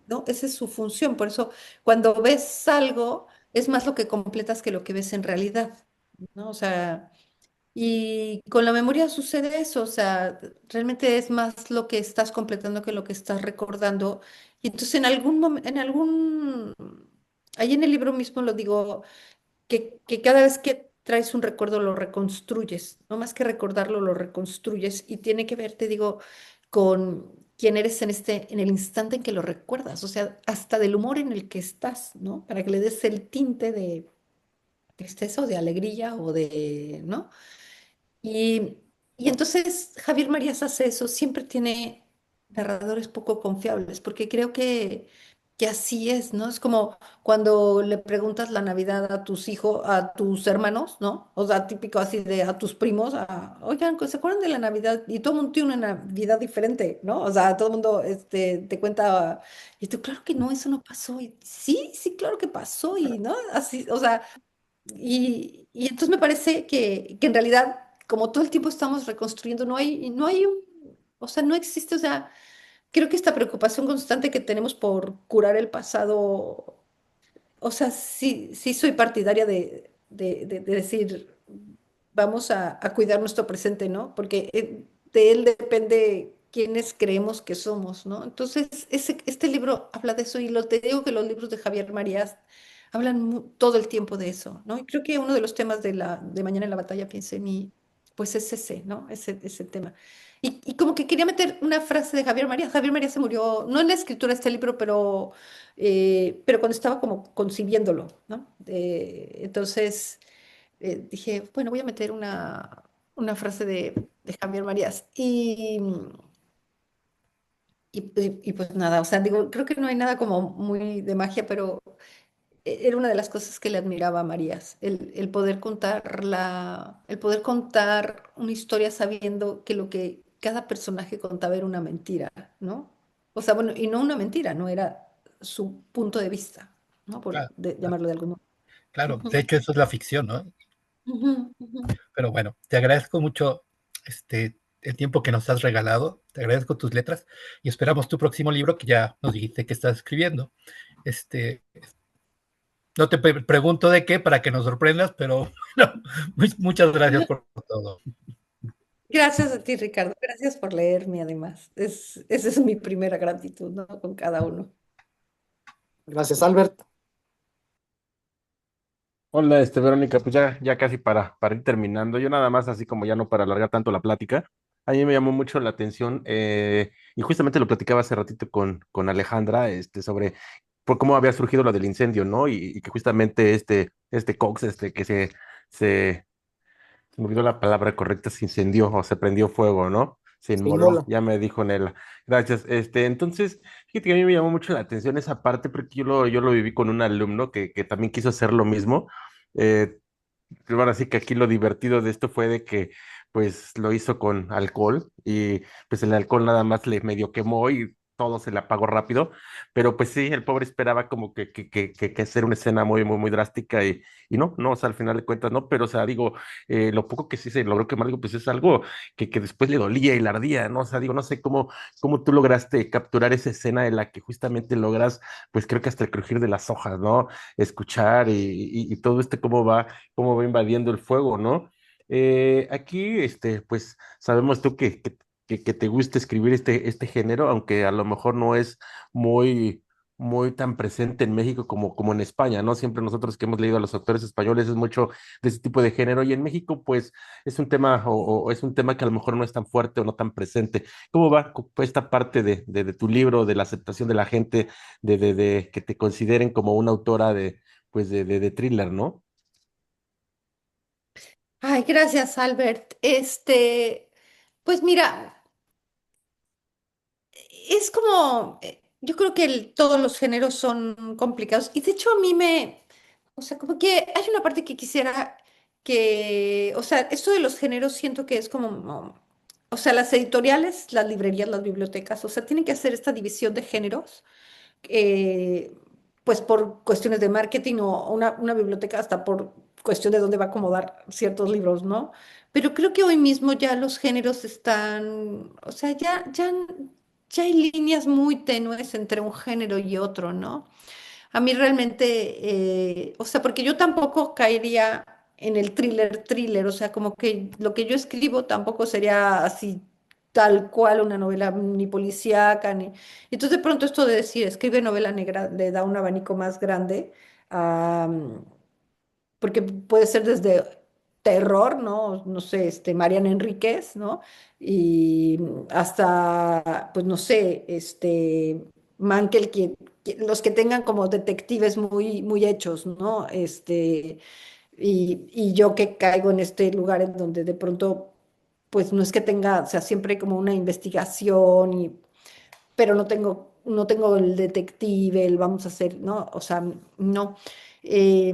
¿no? Esa es su función. Por eso, cuando ves algo, es más lo que completas que lo que ves en realidad, ¿no? O sea, y con la memoria sucede eso, o sea, realmente es más lo que estás completando que lo que estás recordando. Y entonces ahí en el libro mismo lo digo, que cada vez que traes un recuerdo lo reconstruyes, no más que recordarlo, lo reconstruyes y tiene que ver, te digo, con quién eres en el instante en que lo recuerdas, o sea, hasta del humor en el que estás, ¿no? Para que le des el tinte de tristeza o de alegría o de, ¿no? Y, y entonces Javier Marías hace eso, siempre tiene narradores poco confiables, porque creo que así es, ¿no? Es como cuando le preguntas la Navidad a tus hijos, a tus hermanos, ¿no? O sea, típico así de a tus primos, oigan, ¿se acuerdan de la Navidad? Y todo el mundo tiene una Navidad diferente, ¿no? O sea, todo el mundo te cuenta, y tú, claro que no, eso no pasó. Y sí, sí, claro que pasó, y no, así, o sea. Y entonces me parece que en realidad, como todo el tiempo estamos reconstruyendo, o sea, no existe, o sea, creo que esta preocupación constante que tenemos por curar el pasado, o sea, sí, sí soy partidaria de decir, vamos a cuidar nuestro presente, ¿no? Porque de él depende quiénes creemos que somos, ¿no? Entonces, este libro habla de eso y te digo que los libros de Javier Marías hablan todo el tiempo de eso, ¿no? Y creo que uno de los temas de Mañana en la batalla, piense en mí, pues es ese, ¿no? Ese tema. Y como que quería meter una frase de Javier Marías. Javier Marías se murió, no en la escritura de este libro, pero cuando estaba como concibiéndolo, ¿no? Entonces dije, bueno, voy a meter una frase de Javier Marías. Y pues nada, o sea, digo, creo que no hay nada como muy de magia, pero era una de las cosas que le admiraba a Marías, el poder contar una historia sabiendo que lo que cada personaje contaba era una mentira, ¿no? O sea, bueno, y no una mentira, no era su punto de vista, ¿no? Por Claro, llamarlo de algún modo. claro, Ujú, de hecho eso es la ficción, ¿no? ujú, ujú. Pero bueno, te agradezco mucho el tiempo que nos has regalado, te agradezco tus letras y esperamos tu próximo libro que ya nos dijiste que estás escribiendo. Este, no te pregunto de qué para que nos sorprendas, pero bueno, muchas gracias por todo. Gracias a ti, Ricardo. Gracias por leerme, además. Esa es mi primera gratitud, ¿no? Con cada uno. Gracias, Albert. Hola, Verónica, pues ya casi para ir terminando. Yo nada más, así como ya no para alargar tanto la plática, a mí me llamó mucho la atención, y justamente lo platicaba hace ratito con Alejandra, sobre por cómo había surgido lo del incendio, ¿no? Y que justamente este Cox, que se me olvidó la palabra correcta, se incendió o se prendió fuego, ¿no? Se Se inmoló, inmola. ya me dijo Nela. Gracias. Entonces, fíjate que a mí me llamó mucho la atención esa parte porque yo lo viví con un alumno que también quiso hacer lo mismo. Eh, pero ahora sí que aquí lo divertido de esto fue de que pues lo hizo con alcohol y pues el alcohol nada más le medio quemó y todo se le apagó rápido, pero pues sí, el pobre esperaba como que hacer una escena muy drástica y no, o sea, al final de cuentas no, pero o sea, digo, lo poco que sí se logró quemar, digo, pues es algo que después le dolía y le ardía, ¿no? O sea, digo, no sé cómo tú lograste capturar esa escena en la que justamente logras, pues creo que hasta el crujir de las hojas, ¿no? Escuchar y todo cómo va invadiendo el fuego, ¿no? Aquí, pues sabemos tú que te gusta escribir este género, aunque a lo mejor no es muy, muy tan presente en México como en España, ¿no? Siempre nosotros que hemos leído a los autores españoles es mucho de ese tipo de género, y en México, pues, es un tema, o es un tema que a lo mejor no es tan fuerte o no tan presente. ¿Cómo va esta parte de tu libro, de la aceptación de la gente, de que te consideren como una autora pues, de thriller, ¿no? Ay, gracias, Albert. Pues mira, es como, yo creo que todos los géneros son complicados y de hecho a mí o sea, como que hay una parte que quisiera o sea, esto de los géneros siento que es como, o sea, las editoriales, las librerías, las bibliotecas, o sea, tienen que hacer esta división de géneros, eh, pues por cuestiones de marketing o una biblioteca hasta por cuestión de dónde va a acomodar ciertos libros, ¿no? Pero creo que hoy mismo ya los géneros están, o sea, ya hay líneas muy tenues entre un género y otro, ¿no? A mí realmente, o sea, porque yo tampoco caería en el thriller, o sea, como que lo que yo escribo tampoco sería así tal cual una novela ni policíaca, ni... Entonces de pronto esto de decir, escribe novela negra, le da un abanico más grande, a, porque puede ser desde terror, ¿no? No sé, Mariana Enríquez, ¿no? Y hasta, pues no sé, Mankel, los que tengan como detectives muy hechos, ¿no? Y yo que caigo en este lugar en donde de pronto, pues no es que tenga, o sea, siempre hay como una investigación, pero no tengo el detective, el vamos a hacer, ¿no? O sea, no. Eh,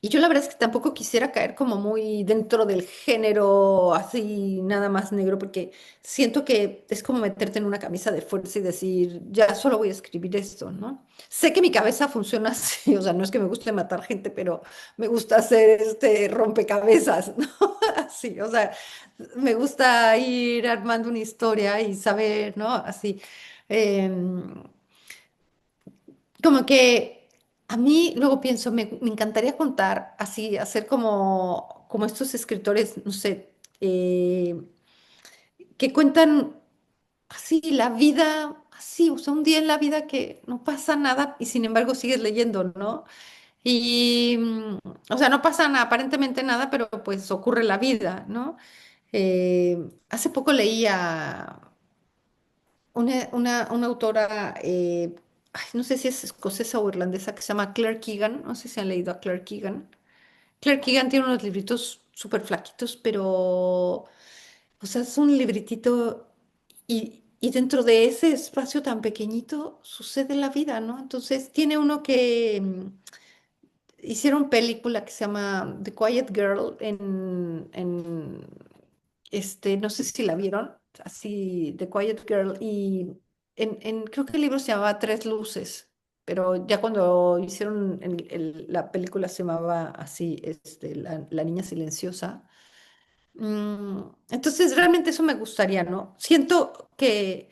y yo la verdad es que tampoco quisiera caer como muy dentro del género así nada más negro, porque siento que es como meterte en una camisa de fuerza y decir, ya solo voy a escribir esto, ¿no? Sé que mi cabeza funciona así, o sea, no es que me guste matar gente, pero me gusta hacer este rompecabezas, ¿no? Así, o sea, me gusta ir armando una historia y saber, ¿no? Así. em, Como que a mí luego pienso, me encantaría contar así, hacer como estos escritores, no sé, que cuentan así la vida, así, o sea, un día en la vida que no pasa nada y sin embargo sigues leyendo, ¿no? Y, o sea, no pasa aparentemente nada, pero pues ocurre la vida, ¿no? Hace poco leía una autora, ay, no sé si es escocesa o irlandesa, que se llama Claire Keegan. No sé si han leído a Claire Keegan. Claire Keegan tiene unos libritos súper flaquitos, pero, o sea, es un libritito y dentro de ese espacio tan pequeñito sucede la vida, ¿no? Entonces tiene uno que hicieron película que se llama The Quiet Girl no sé si la vieron, así, The Quiet Girl, y creo que el libro se llamaba Tres Luces, pero ya cuando hicieron la película se llamaba así, La Niña Silenciosa. Entonces, realmente eso me gustaría, ¿no? Siento que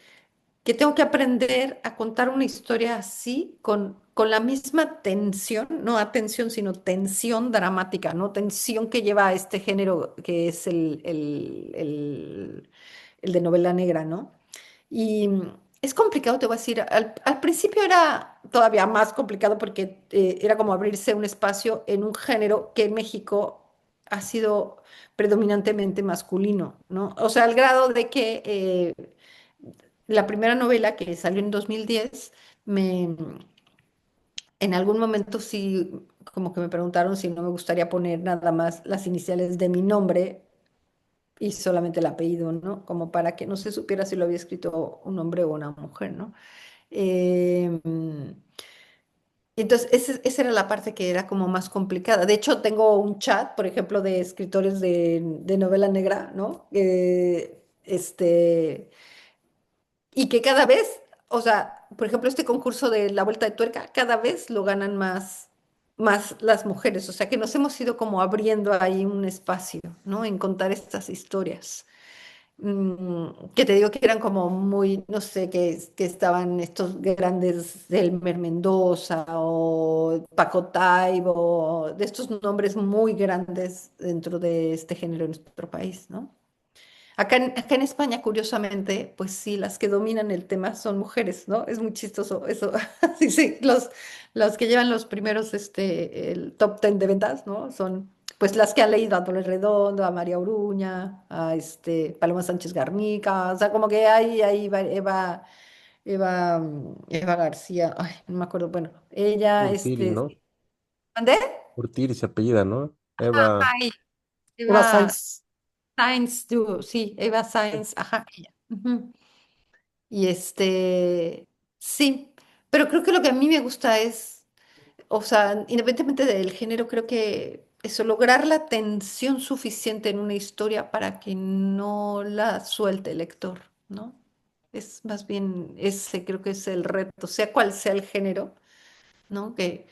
tengo que aprender a contar una historia así, con la misma tensión, no atención, sino tensión dramática, ¿no? Tensión que lleva a este género que es el de novela negra, ¿no? Y es complicado, te voy a decir, al principio era todavía más complicado porque era como abrirse un espacio en un género que en México ha sido predominantemente masculino, ¿no? O sea, al grado de que la primera novela que salió en 2010, me, en algún momento sí, como que me preguntaron si no me gustaría poner nada más las iniciales de mi nombre y solamente el apellido, ¿no? Como para que no se supiera si lo había escrito un hombre o una mujer, ¿no? Eh, entonces, esa era la parte que era como más complicada. De hecho, tengo un chat, por ejemplo, de escritores de novela negra, ¿no? Y que cada vez, o sea, por ejemplo, este concurso de la vuelta de tuerca, cada vez lo ganan más las mujeres. O sea, que nos hemos ido como abriendo ahí un espacio, ¿no? En contar estas historias. Que te digo que eran como muy, no sé, que estaban estos grandes Delmer Mendoza o Paco Taibo, de estos nombres muy grandes dentro de este género en nuestro país, ¿no? Acá en España, curiosamente, pues sí, las que dominan el tema son mujeres, ¿no? Es muy chistoso eso. Sí, sí, los que llevan los primeros, el top 10 de ventas, ¿no? Son pues las que han leído a Dolores Redondo, a María Uruña, a Paloma Sánchez Garnica, o sea, como que ahí va Eva García, ay, no me acuerdo, bueno, ella, Urtiri, ¿no? ¿mandé? Urtiri se apellida, ¿no? Ajá, Eva. ay, Eva Eva Sáenz. Sáenz, sí, Eva Sáenz, ajá, ella. Ujú. Y sí, pero creo que lo que a mí me gusta es, o sea, independientemente del género, creo que eso, lograr la tensión suficiente en una historia para que no la suelte el lector, ¿no? Es más bien ese, creo que es el reto, sea cual sea el género, ¿no? Que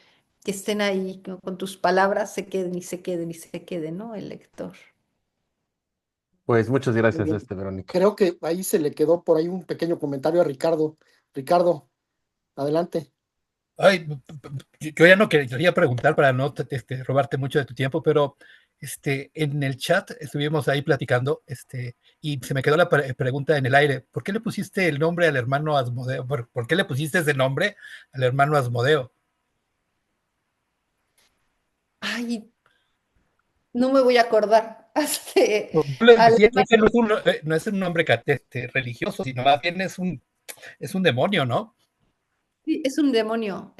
estén ahí con tus palabras, se queden y se queden y se queden, ¿no? El lector. Pues muchas Muy gracias, bien. Verónica. Creo que ahí se le quedó por ahí un pequeño comentario a Ricardo. Ricardo, adelante. Ay, yo ya no quería preguntar para no robarte mucho de tu tiempo, pero en el chat estuvimos ahí platicando y se me quedó la pregunta en el aire. ¿Por qué le pusiste el nombre al hermano Asmodeo? ¿Por qué le pusiste ese nombre al hermano Asmodeo? Ay, no me voy a acordar. Al Decía que no es un nombre religioso, sino más bien es un demonio, ¿no? Sí, es un demonio,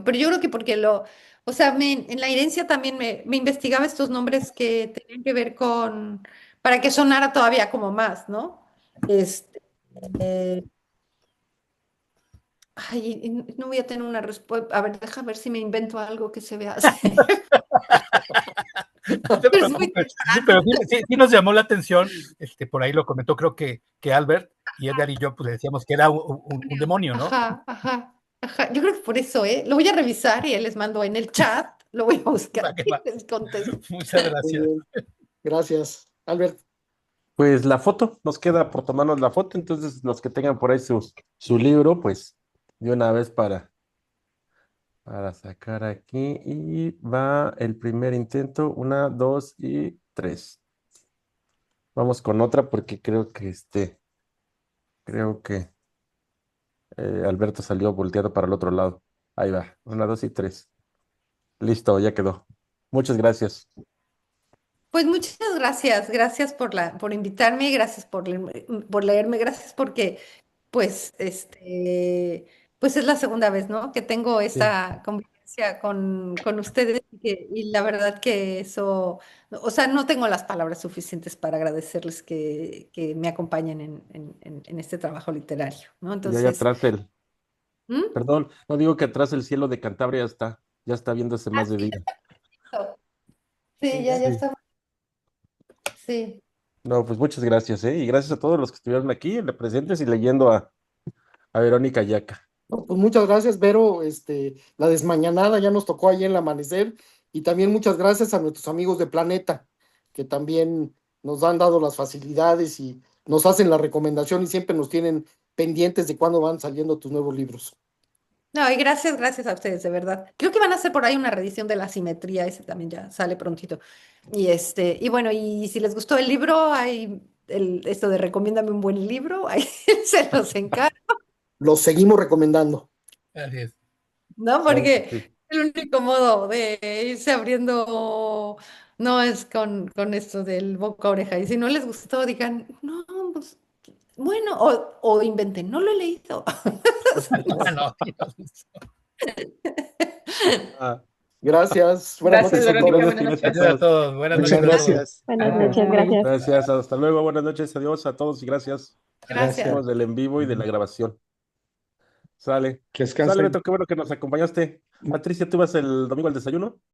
pero yo creo que porque o sea, en la herencia también me investigaba estos nombres que tenían que ver para que sonara todavía como más, ¿no? Este, eh, ay, y no voy a tener una respuesta, a ver, déjame ver si me invento algo que se vea así. No te Pero es muy preocupes, sí, pero sí nos llamó la atención, por ahí lo comentó, creo que Albert y Edgar y yo pues le decíamos que era un demonio, ¿no? Ajá, ajá, ajá. Yo creo que por eso, ¿eh? Lo voy a revisar y les mando en el chat, lo voy a buscar Va que y va. les contesto. Muchas Muy gracias. bien. Gracias. Albert, Pues la foto, nos queda por tomarnos la foto, entonces los que tengan por ahí su libro, pues de una vez para sacar aquí y va el primer intento, una, dos y tres. Vamos con otra porque creo que Alberto salió volteado para el otro lado. Ahí va, una, dos y tres. Listo, ya quedó. Muchas gracias. Pues muchas gracias, gracias por invitarme, gracias por leerme, gracias porque pues pues es la segunda vez, ¿no? Que tengo Sí. esta convivencia con ustedes y la verdad que eso, o sea, no tengo las palabras suficientes para agradecerles que me acompañen en este trabajo literario, ¿no? Y allá Entonces, atrás ¿mm? perdón, no digo que atrás el cielo de Cantabria ya está viéndose Ah, más de sí, día. sí, muy ya bien. Sí. está, sí. No, pues muchas gracias, ¿eh? Y gracias a todos los que estuvieron aquí, presentes y leyendo a Verónica Yaca. No, pues muchas gracias, Vero. La desmañanada ya nos tocó ahí en el amanecer. Y también muchas gracias a nuestros amigos de Planeta, que también nos han dado las facilidades y nos hacen la recomendación y siempre nos tienen pendientes de cuándo van saliendo tus nuevos libros. No, y gracias a ustedes, de verdad. Creo que van a hacer por ahí una reedición de La Simetría, ese también ya sale prontito. Y bueno, y si les gustó el libro, hay esto de recomiéndame un buen libro, ahí se los encargo. Los seguimos recomendando. Así es. ¿no? Sí, Porque sí. el único modo de irse abriendo no es con esto del boca a oreja. Y si no les gustó, digan, no, pues bueno, o inventen, no lo he leído. Ah, no, Dios. Ah, Gracias. Buenas Gracias, noches a Verónica. todos. Buenas gracias a noches. Gracias a todos. todos. Buenas Muchas noches a todos. gracias. Buenas Bye. noches, gracias. Gracias, hasta luego, buenas noches, adiós a todos y gracias. Gracias. Nos vemos del en vivo y de la grabación. Sale. Que Sale, descansen. Beto, qué bueno que nos acompañaste. Patricia, ¿tú vas el domingo al desayuno?